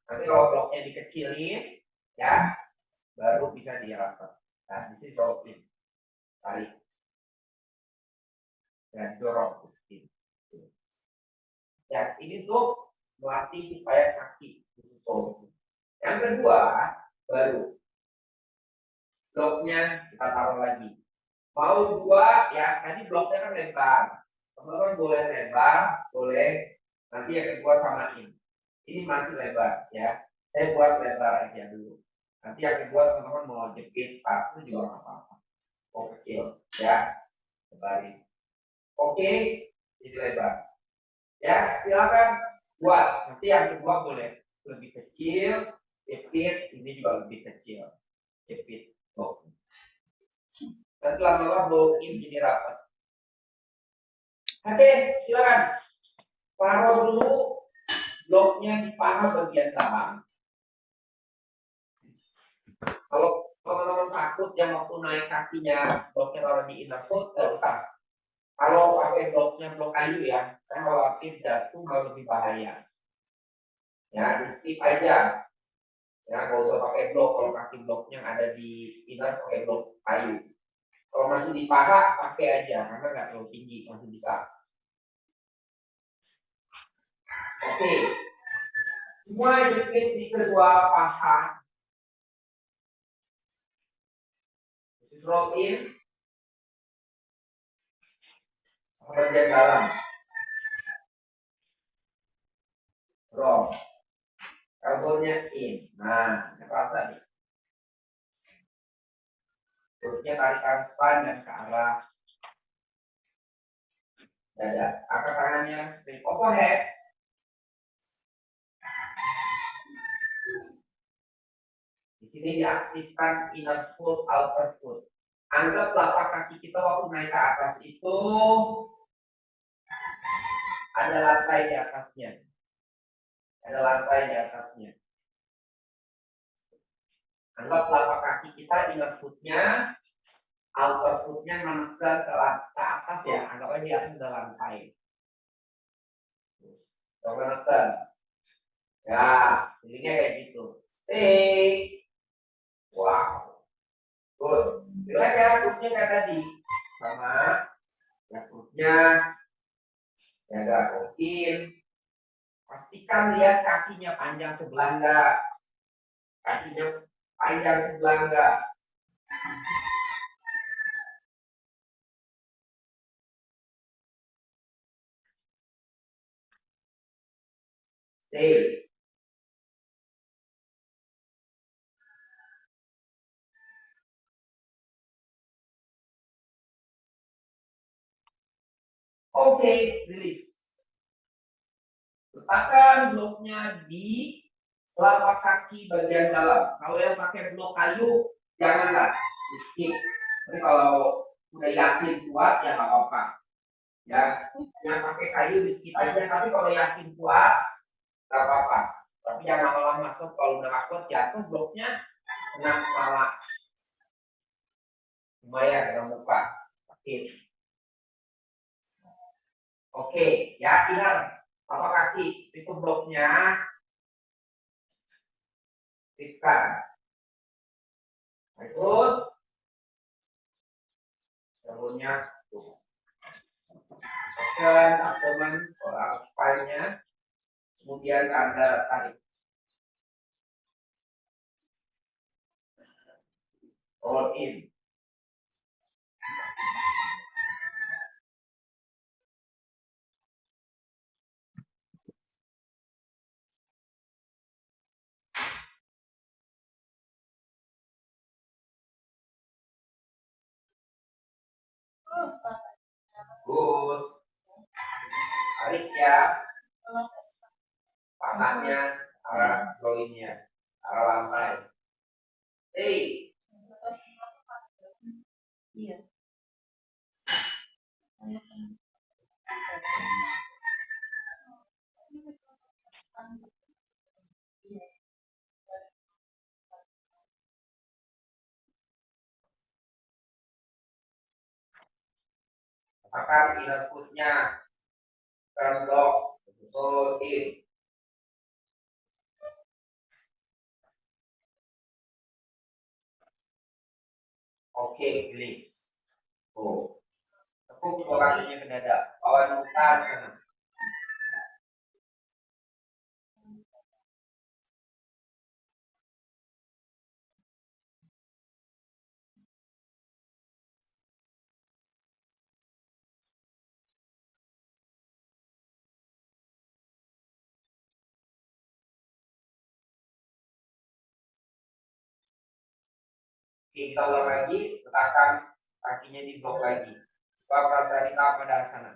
Nanti kalau bloknya dikecilin, ya, baru bisa dirapat. Nah, di sini all in. Tarik. Dan dorong. Ya, ini tuh melatih supaya kaki sesuai. Yang kedua, baru bloknya kita taruh lagi. Mau dua, ya tadi bloknya kan lebar. Teman-teman boleh lebar, boleh nanti yang kedua samain. Ini masih lebar, ya. Saya buat lebar aja dulu. Nanti yang kedua teman-teman mau jepit satu juga nggak apa-apa. Mau kecil, ya. Lebarin. Oke, jadi lebar. Ya, silakan buat. Nanti yang kedua boleh lebih kecil, jepit, ini juga lebih kecil. Jepit, blok. Nanti lama-lama blok in jadi rapat. Oke, silakan. Taruh dulu bloknya di paha bagian dalam. Kalau teman-teman takut yang waktu naik kakinya bloknya taruh di inner foot, tidak usah. Kalau pakai bloknya blok kayu ya, saya khawatir jatuh malah lebih bahaya. Ya, di skip aja. Ya, nggak usah pakai blok. Kalau kaki bloknya ada di inner pakai blok kayu. Kalau masih di paha pakai aja karena nggak terlalu tinggi, masih bisa. Oke, semua jepit di kedua paha. This is roll in. Bagian dalam. Roll. Elbownya in. Nah, ini terasa nih. Perutnya tarikan spine dan ke arah dada. Angkat tangannya straight overhead. Di sini diaktifkan inner foot, outer foot. Anggap telapak kaki kita waktu naik ke atas itu ada lantai di atasnya. Ada lantai di atasnya. Anggap telapak kaki kita inner footnya, outer footnya menekan ke atas ya. Anggap aja di atas ada lantai. Coba menekan. Ya, jadinya kayak gitu. Stay. Wow. Good. Bila kayak footnya kayak tadi. Sama. Ya footnya. Jaga kokin. Pastikan lihat kakinya panjang sebelah enggak. Kakinya panjang sebelah enggak. Stay. Oke, release. Letakkan bloknya di telapak kaki bagian dalam. Kalau yang pakai blok kayu, janganlah di skip. Tapi kalau udah yakin kuat, ya nggak apa-apa. Ya, yang pakai kayu di skip aja. Tapi kalau yakin kuat, nggak apa-apa. Tapi jangan malah masuk kalau udah kuat jatuh bloknya kena kepala. Lumayan kena muka. Sakit. Oke, ya ingat telapak kaki itu bloknya tekan. Ikut jalurnya tuh. Tekan abdomen orang spine-nya, kemudian anda tarik. roll in. Bagus. Tarik ya. Pahanya arah joinnya, arah lantai. Hey. Iya. Akan inputnya terblok roll in. Oke, release. Oh. Tekuk dua kakinya ke dada, bawa muka sana. Oke, kita ulang lagi, letakkan kakinya di blok lagi. Coba prasarita pada sana.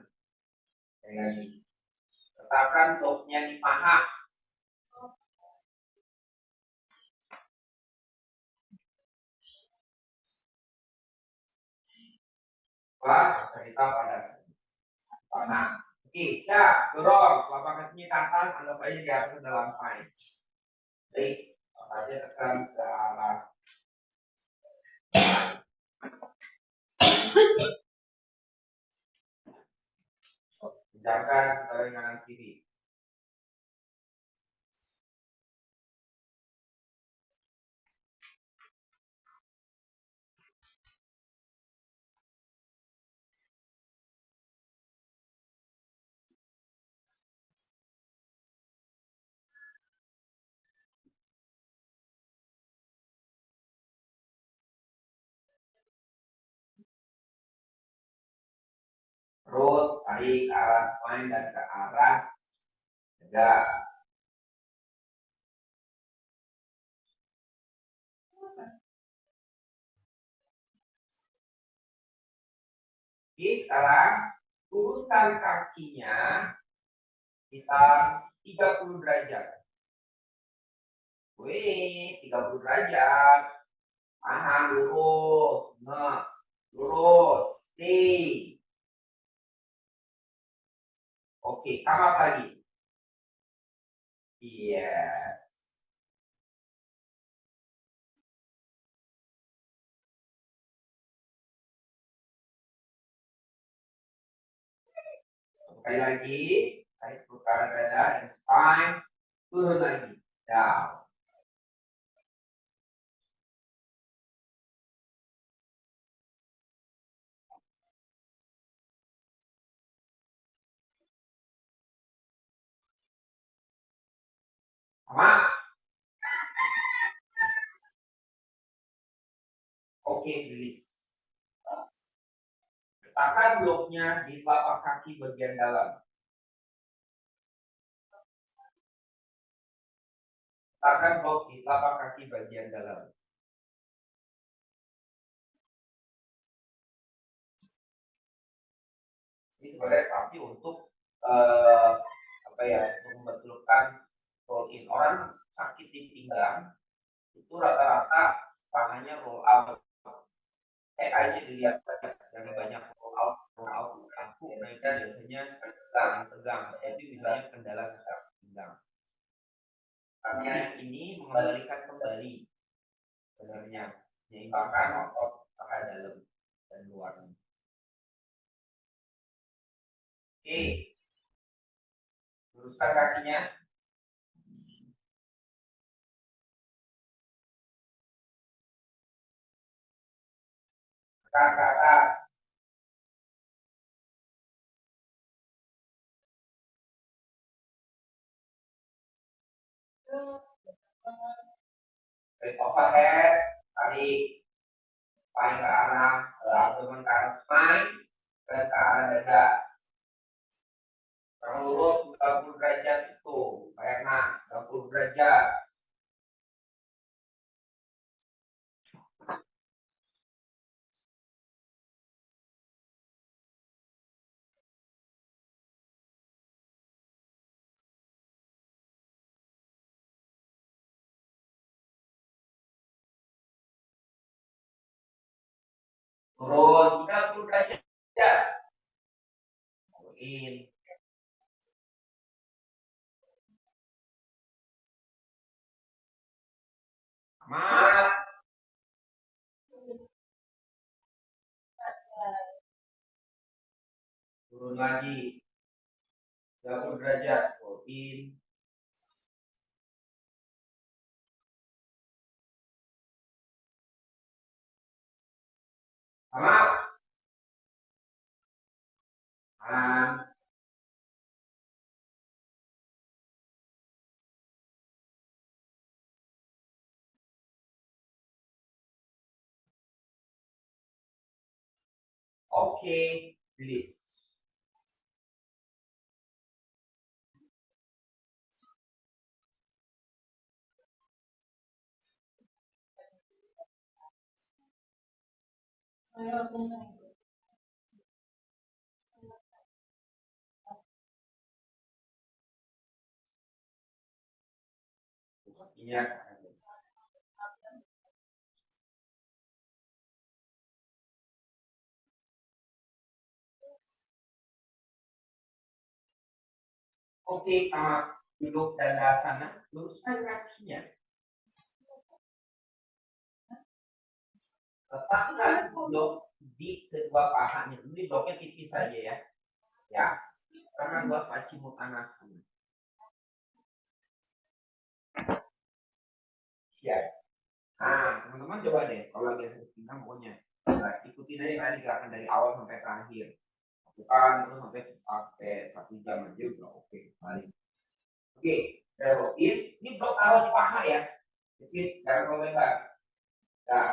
Lagi. Letakkan bloknya di paha. Coba prasarita pada paha. Oke, siap, dorong. Telapak kakinya ke atas, anggap aja di atas ada lantai. Baik, aja tekan ke arah. Jangan tangan kiri. Perut, tarik ke arah spine dan ke arah dada. Oke, sekarang turunkan kakinya kita 30 derajat. Wih, 30 derajat. Tahan lurus. Nah, lurus. Stay. Oke, come up lagi. Yes. Sekali lagi, tarik ke arah dada dan spine, turun lagi, down. Sama. Oke, release. Letakkan bloknya di telapak kaki bagian dalam. Letakkan blok di telapak kaki bagian dalam. Ini sebenarnya sapi untuk apa ya, untuk membetulkan roll in. Orang sakit di pinggang itu rata-rata pahanya roll out. Aja dilihat yang banyak roll out aku mereka biasanya tegang. Itu misalnya kendala secara pinggang. Karena yang ini mengembalikan kembali sebenarnya menyeimbangkan otot paha dalam dan luarnya. Oke, luruskan kakinya. Ke atas. Overhead, tarik. Spine ke arah abdomen, ke arah spine, dan ke arah dada. Yang lurus 90 derajat itu, karena 90 derajat. Turun 30 derajat. In. Maaf. Turun lagi 30 derajat. In. Maaf. Oke, release. Minyak. Oke, duduk dandasana, luruskan kakinya. Letakkan blok di kedua pahanya. Ini bloknya tipis saja ya. Ya, karena buat Paschimottanasana. Ya. Nah, teman-teman coba deh, kalau lagi pinggang pokoknya. Nah, ikutin aja tadi gerakan dari awal sampai terakhir. Lakukan terus sampai 1 jam aja udah oke. Balik. Oke, terusin. Ini blok awal di paha ya. Sedikit, jangan terlalu lebar. Nah,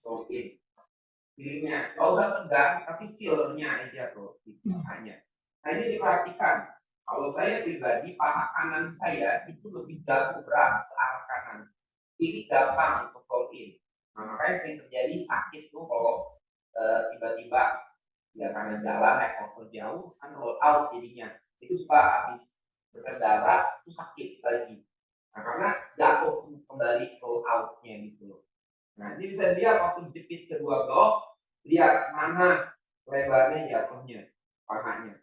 terusin. Feelingnya, kalau udah tegang, tapi feel-nya aja tuh di pahanya. Nah ini diperhatikan. Kalau saya pribadi, paha kanan saya itu lebih jatuh berat ke arah kanan. Ini gampang untuk roll in. Nah, makanya sering terjadi sakit tuh kalau tiba-tiba ya karena jalan naik motor jauh kan roll out jadinya. Itu suka habis berkendara itu sakit lagi. Nah karena jatuh kembali roll out-nya gitu. Nah ini bisa dilihat waktu jepit kedua blok, lihat mana lebarnya jatuhnya pahanya.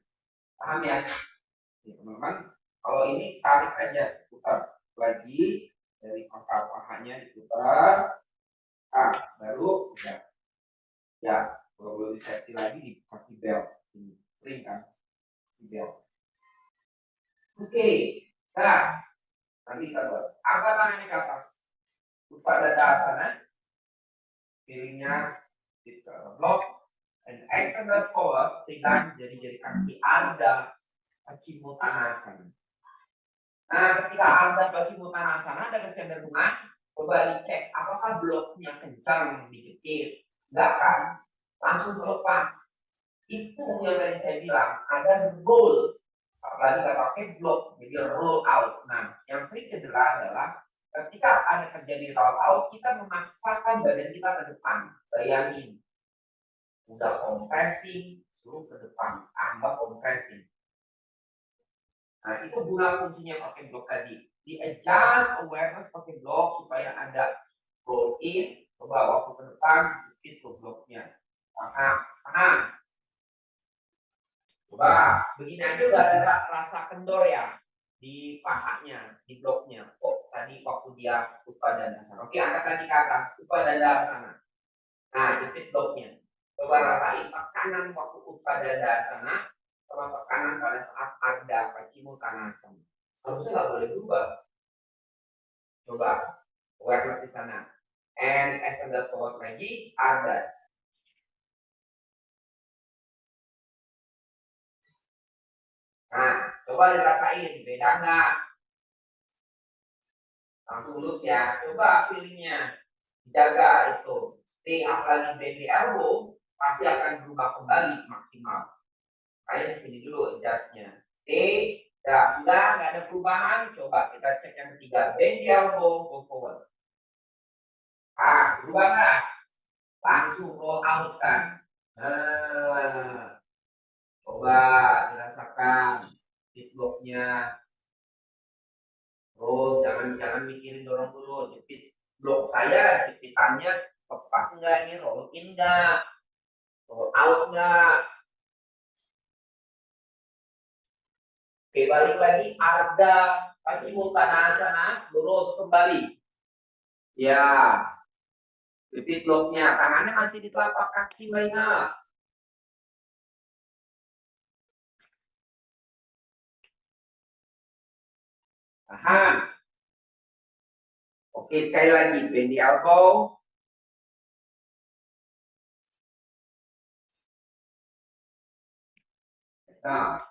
Paham ya? Nih, teman-teman, kalau ini tarik aja, putar lagi dari pangkal pahanya diputar, baru udah. Ya, kalau belum di safety lagi dikasih belt, sini sering kan, kasih belt. Oke, nah nanti kita buat. Angkat tangannya ke atas, pada dasarnya, feelingnya di blok, and extend forward, pegang jari-jari kaki Anda, Paschimottanasana. Nah, ketika Anda Paschimottanasana ada kecenderungan, coba dicek apakah bloknya kencang dijepit, enggak kan? Langsung terlepas. Itu yang tadi saya bilang, ada roll. Apalagi kita pakai blok, jadi roll out. Nah, yang sering cedera adalah ketika ada terjadi roll out, kita memaksakan badan kita ke depan. Bayangin, udah compressing, suruh ke depan, tambah compressing. Nah, itu guna fungsinya pakai blok tadi. Di adjust awareness pakai blok supaya ada roll in, coba waktu ke depan, itu bloknya. Tahan. Coba, begini aja udah ada rasa kendor ya di pahanya, di bloknya. Oh, tadi waktu dia Utpadana. Oke, angkat tadi ke atas, Utpadana sana. Nah, jepit bloknya. Coba rasain tekanan waktu Utpadana sana, sama tekanan pada saat ada Paschimottanasana. Harusnya nggak boleh berubah. Coba, awareness di sana. And extend forward lagi, ada. Nah, coba dirasain, beda nggak? Langsung lurus ya, coba feelingnya. Jaga itu. Stay apalagi bend the elbow pasti akan berubah kembali maksimal. Kayak di sini dulu adjustnya. Stay. Ya, sudah nggak ada perubahan. Coba kita cek yang ketiga. Bend the elbow, go forward. Berubah nggak? Langsung roll out kan. Coba dirasakan speed blocknya. Terus jangan mikirin dorong dulu. Jepit blok saya, jepitannya lepas enggak ini, roll in enggak, roll out enggak. Oke, balik lagi Ardha Paschimottanasana, lurus kembali. Ya, jepit bloknya, tangannya masih di telapak kaki, ingat. Tahan. Oke, sekali lagi, bend the elbow. Nah,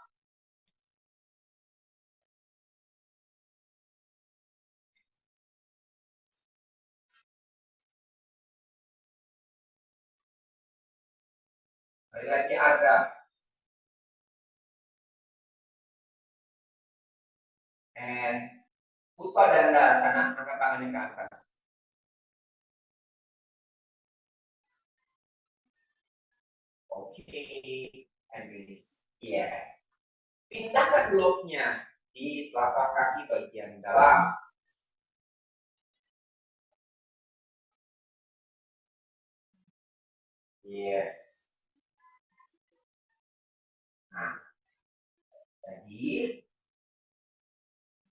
sekali lagi Ardha. And Utpadandasana, angkat tangannya ke atas. Oke, and release. Yes. Pindahkan bloknya di telapak kaki bagian dalam. Yes. Nah, jadi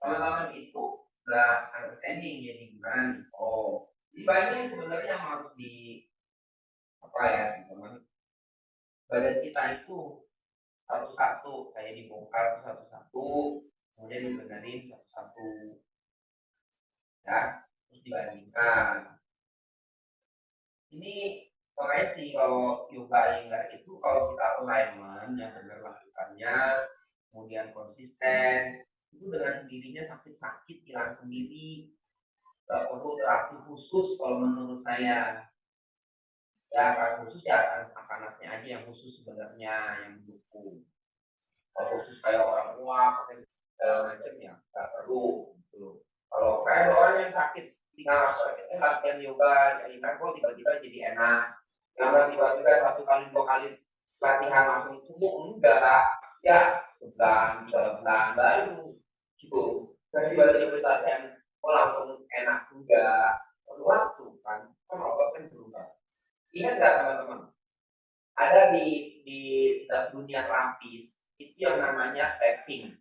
teman-teman itu udah understanding jadi gimana nih? Oh, di bagian sebenarnya harus di apa ya teman-teman? Badan kita itu satu-satu kayak dibongkar satu-satu, kemudian dibenerin satu-satu, ya, terus dibandingkan. Ini makanya sih kalau yoga lingkar itu kalau kita alignment yang benar lakukannya, kemudian konsisten, itu dengan sendirinya sakit-sakit hilang sendiri. Gak perlu terapi khusus kalau menurut saya. Ya terapi khusus ya asanas-asanasnya aja yang khusus sebenarnya yang mendukung. Kalau khusus kayak orang tua pakai segala macam ya nggak perlu. Gitu. Kalau kayak orang yang sakit tinggal latihan yoga, lingkar kok tiba-tiba jadi enak. Yang tiba-tiba 1 kali 2 kali latihan langsung sembuh enggak, ya sebulan 3 bulan baru gitu. Dan tiba-tiba latihan langsung enak enggak, perlu waktu kan obat kan berubah. Ingat nggak teman-teman? Ada di dunia terapis itu yang namanya tapping.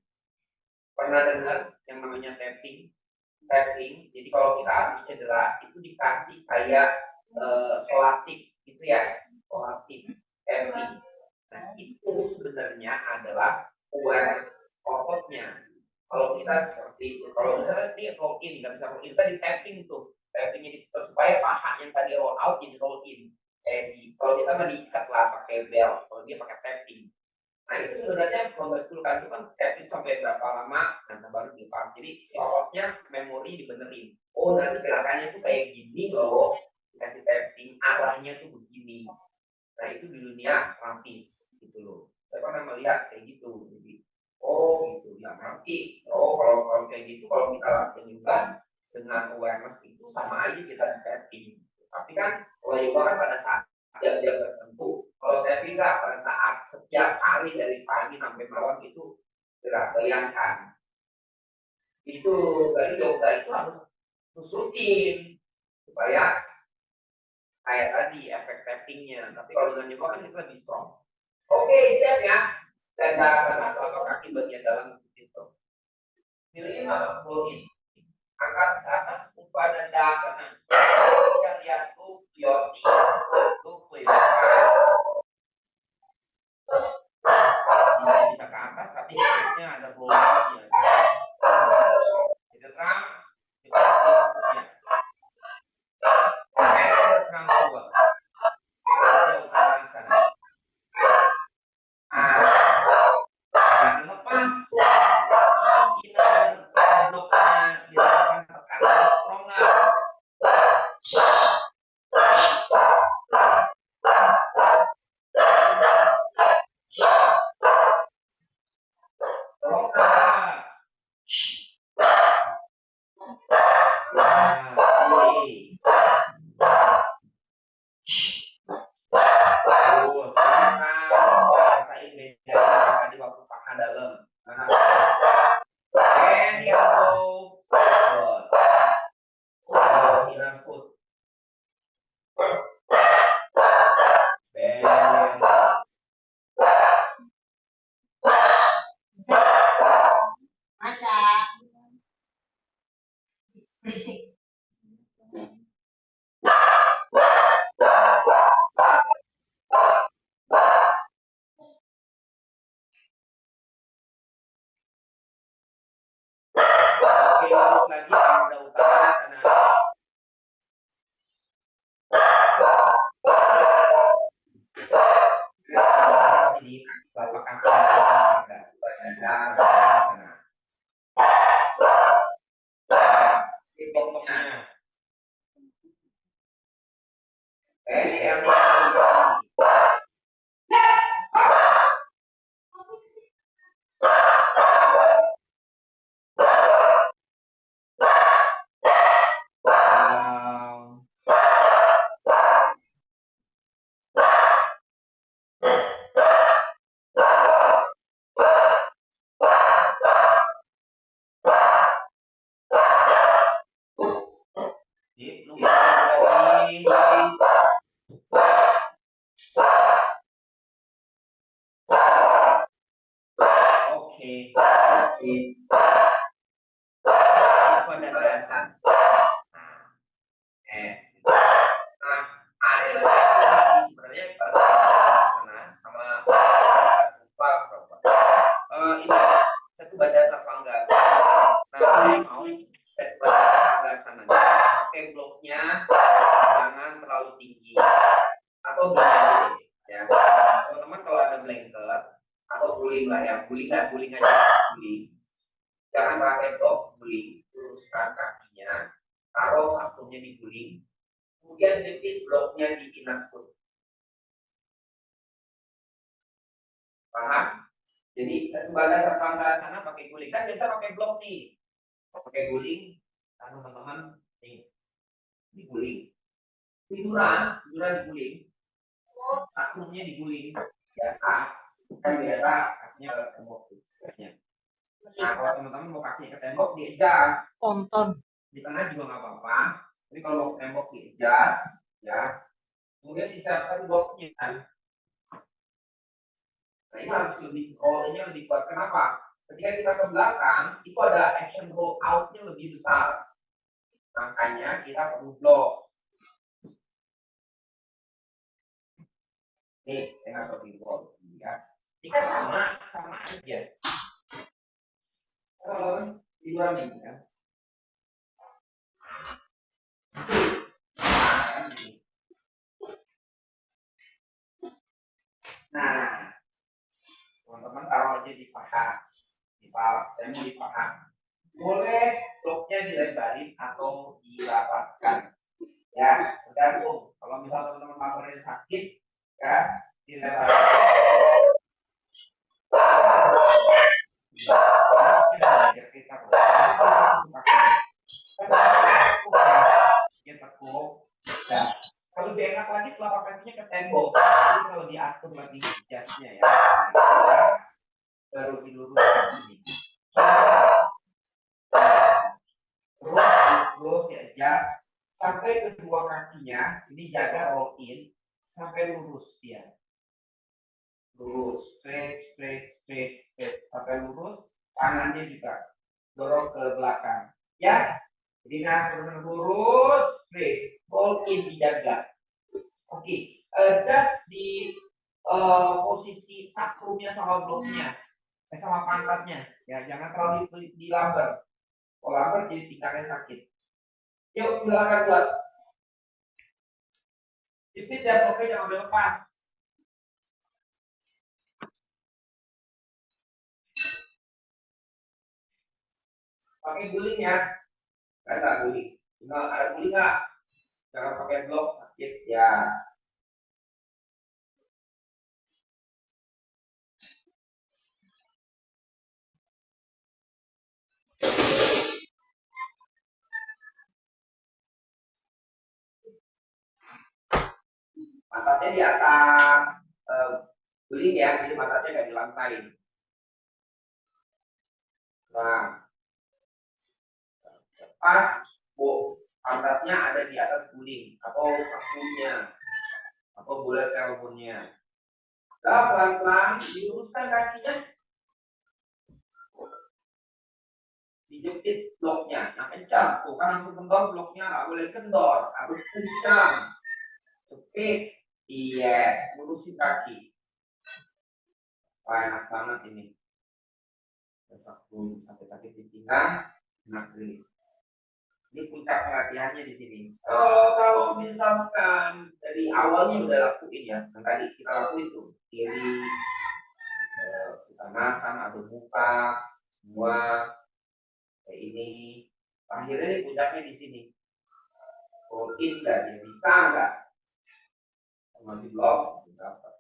Pernah dengar yang namanya tapping? Tapping. Jadi kalau kita habis cedera itu dikasih kayak solatif gitu ya, solatif tapping. Nah itu sebenarnya adalah awareness ototnya. Kalau kita seperti itu, kalau misalnya ini roll in, nggak bisa roll in, kita di tapping tuh, tappingnya supaya paha yang tadi roll out jadi roll in. Kalau kita mengikat lah pakai belt, kalau dia pakai tapping. Nah itu sebenarnya membetulkan itu kan tapping sampai berapa lama, nanti baru dilepas. Jadi si ototnya memori dibenerin. Oh nanti gerakannya tuh kayak gini loh, dikasih tapping, arahnya tuh begini. Nah itu di dunia terapis gitu loh. Saya pernah melihat kayak gitu. Jadi oh gitu ya nanti. Oh kalau kayak gitu kalau kita latihan juga dengan awareness itu sama aja kita di tapping. Tapi kan kalau yoga kan pada saat jam-jam tertentu. Kalau tapping nggak pada saat setiap hari dari pagi sampai malam itu gerak bayangkan. Itu dari yoga itu harus rutin supaya kayak tadi efek tappingnya. Tapi kalau dengan yoga kan kita lebih strong. Oke, siap ya. Dan sana telapak kaki bagian dalam itu. Pilih mana pulin. Angkat ke atas Utpadandasana. Kita lihat tuh yoti, tuh bisa ke atas tapi kayaknya ada bolanya. Tidak terang, kita lihatnya. Tidak terang dua. Ada Utpadandasana. Jangan lepas tuh inner bloknya dirasakan tekanan strongan. kaki ada dada sana. Blok-bloknya. Yang ini. Guling aja, guling. Jangan pakai blok, guling. Luruskan kakinya, taruh sapunya di guling, kemudian jepit bloknya di inner foot. Paham? Jadi sebagai dasar pangkal sana pakai guling, kan biasa pakai blok nih. Pakai guling, teman-teman nih, diguling. Tiduran diguling, sapunya diguling, biasa. Kan biasa kakinya ke tembok tuh. Nah kalau teman-teman mau kakinya ke tembok di-adjust. Tonton. Di tengah juga nggak apa-apa. Tapi kalau mau ke tembok di-adjust, ya. Kemudian disiapkan bloknya. Nah ini harus lebih roll-nya lebih kuat. Kenapa? Ketika kita ke belakang, itu ada action roll out-nya lebih besar. Makanya kita perlu blok. Nih, dengan seperti roll. Ya. Ini kan sama aja. Kalau tiduran ini kan. Nah, teman-teman taruh aja di paha. Saya mau di paha. Boleh bloknya dilebarin atau dirapatkan. Ya, tergantung. Kalau misalnya teman-teman laporannya sakit, ya dilebarin. Kalau lebih enak lagi telapak kakinya ke tembok. Jadi kalau diatur lagi jasnya ya, baru diluruskan ini. Terus diadjust sampai kedua kakinya ini jaga roll in sampai lurus dia. Lurus, straight sampai lurus. Tangannya juga dorong ke belakang. Ya, jadi nah lurus, straight, roll in dijaga. Oke, adjust di posisi sakrumnya sama bloknya, sama pantatnya. Ya, jangan terlalu di lumbar. Kalau lumbar jadi tingkatnya sakit. Yuk, silakan buat. Jepit ya, bloknya jangan sampai lepas. Pakai guling ya, ada guling. Ada guling nggak? Jangan pakai blok, sakit ya. Pantatnya di atas guling ya, jadi pantatnya nggak di lantai. Nah, pas pantatnya ada di atas guling atau sakunya atau bulat teleponnya. Nah, pelan-pelan diluruskan kakinya, dijepit bloknya yang kencang. Tuh kan langsung kendor bloknya, nggak boleh kendor, harus kencang. Jepit, yes, lurusin kaki. Wah, enak banget ini. Saku sampai sakit di pinggang, enak nih. Ini puncak pelatihannya di sini. Kalau misalkan dari awalnya udah lakuin ya, yang tadi kita lakuin tuh kiri, keganasan, ada muka, semua kayak ini. Akhirnya nih puncaknya di sini. Koin nggak dia bisa nggak? Masih belum, masih berapa?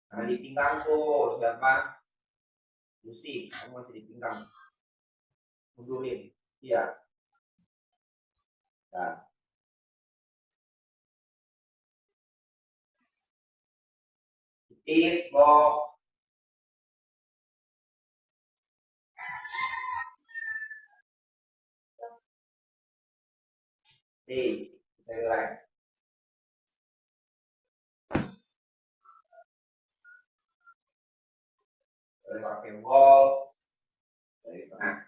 Karena di pinggang tuh siapa? Lucy, kamu masih di pinggang. Mundurin, iya. Nah, titik, box. Relax. Pakai wall dari tengah.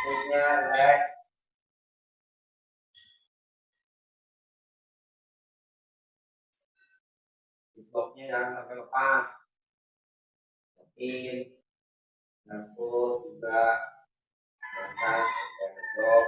Punya relax. Bloknya jangan sampai lepas. In, ngangkut juga, angkat, blok.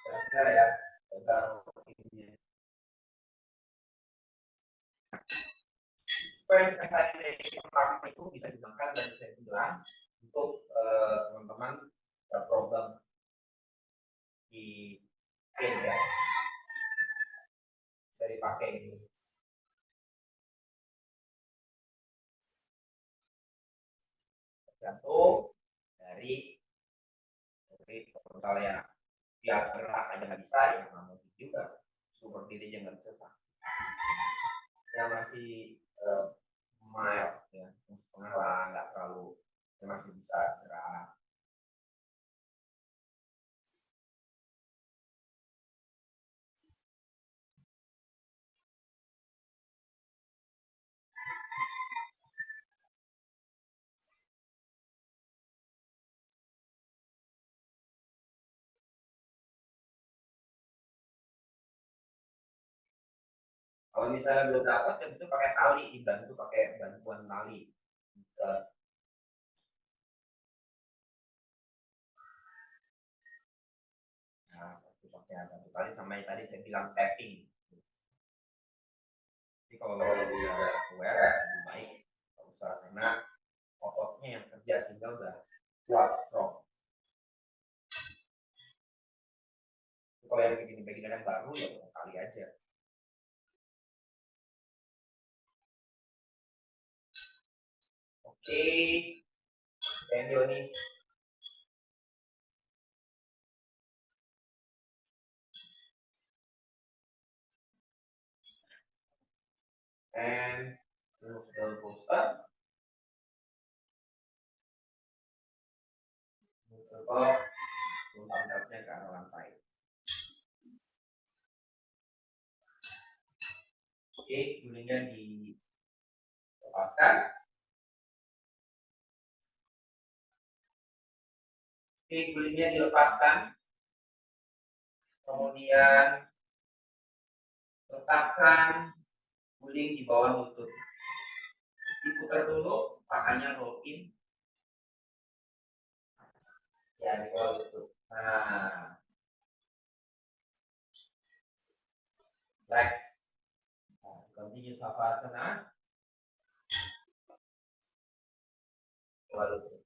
Bentar ya, bentar ini. Poin yang tadi dari pertama itu bisa digunakan dan bisa dibilang untuk teman-teman berprogram di game ya, bisa dipakai ini. Tergantung dari misalnya dia gerak aja nggak bisa ya nggak mungkin juga seperti dia nggak bisa yang masih mild ya yang setengah lah nggak terlalu yang masih bisa gerak. Kalau misalnya belum dapat, ya itu pakai tali, dibantu pakai bantuan tali. Nah, itu pakai bantu tali sama yang tadi saya bilang tapping. Jadi kalau udah aware lebih baik, nggak usah karena ototnya yang kerja sehingga udah kuat strong. Kalau yang begini-begini yang baru ya kali aja. Oke, dan Dionis. And remove the poster. Tutup, pantatnya ke arah lantai. Oke, gulingnya dilepaskan. Oke, gulingnya dilepaskan. Kemudian letakkan guling di bawah lutut. Diputar dulu, pahanya roll in. Ya, di bawah lutut. Nah, relax. Nah, continue savasana. Bawah lutut.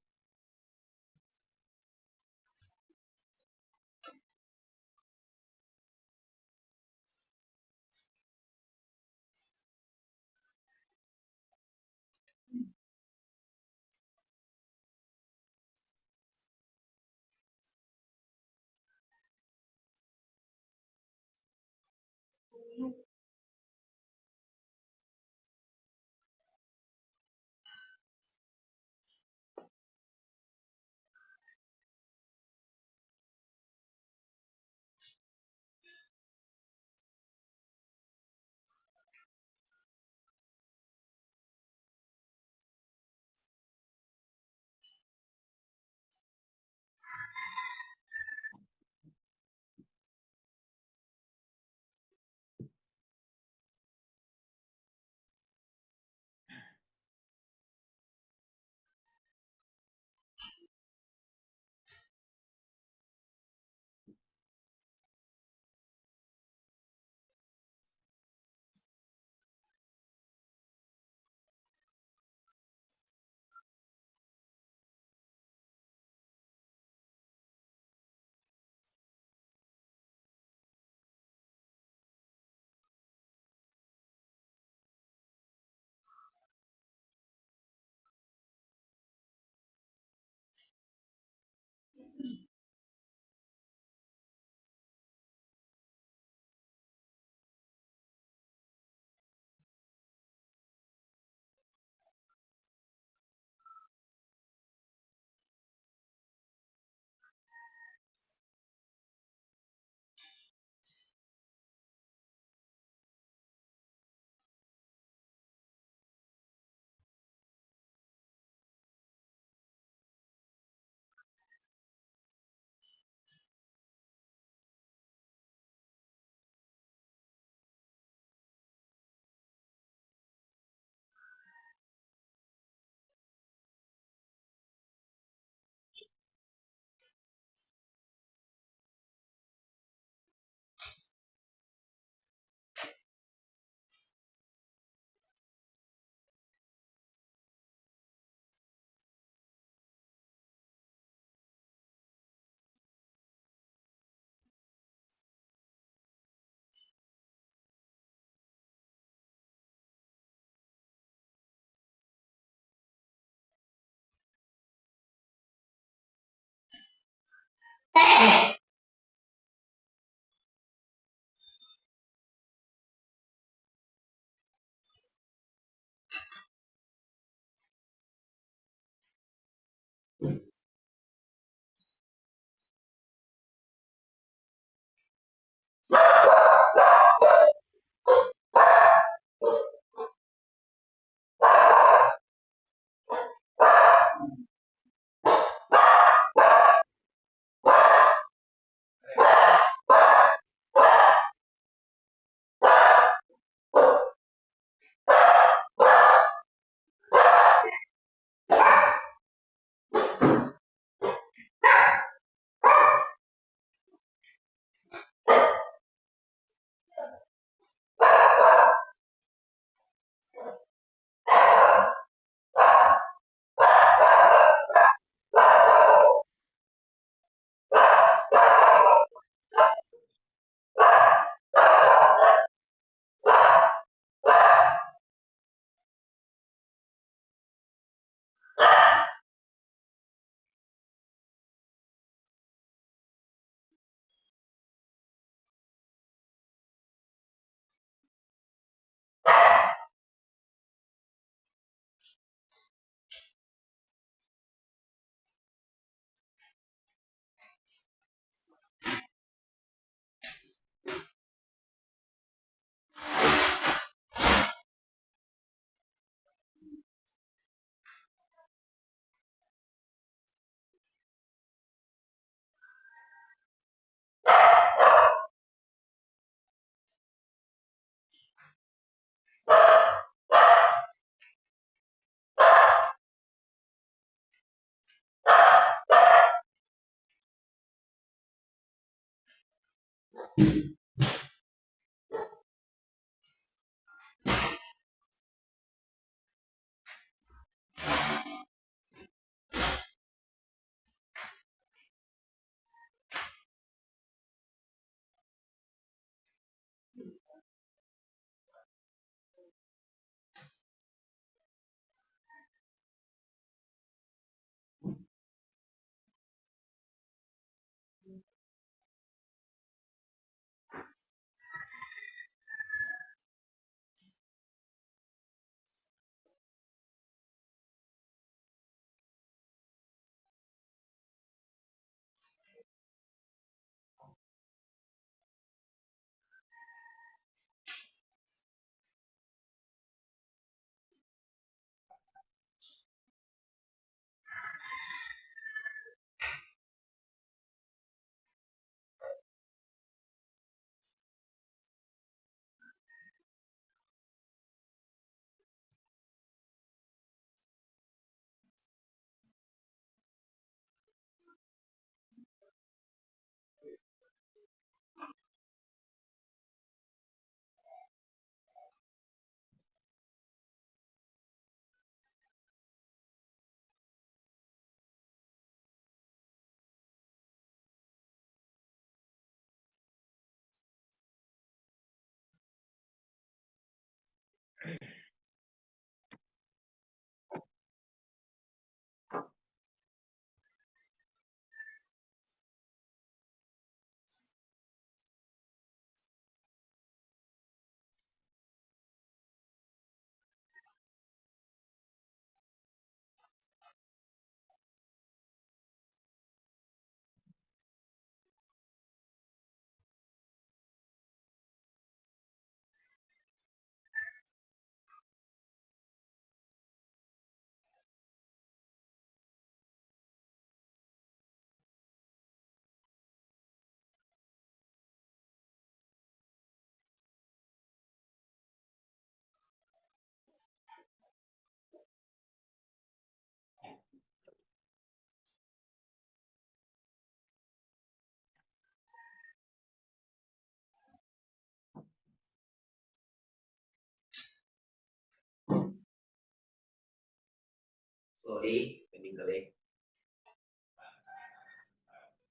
Sorry, peninggalan.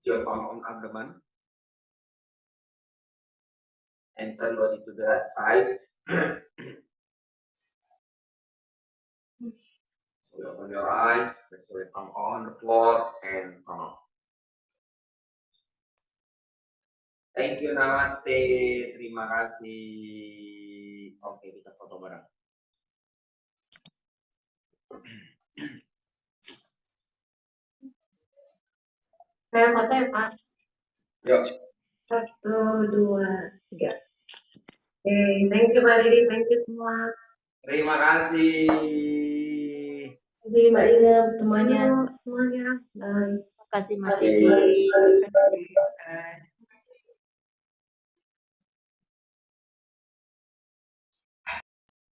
Your palm on abdomen. And turn body to the side. So you open your eyes, press your palm on the floor and palm up. Thank you, namaste. Terima kasih. Oke, kita foto bareng. Saya foto ya Pak. Yuk. 1, 2, 3. Oke, thank you Mbak Riri, thank you semua. Terima kasih. Jadi Mbak Ina semuanya. Semuanya. Bye. Terima kasih Mas Edi.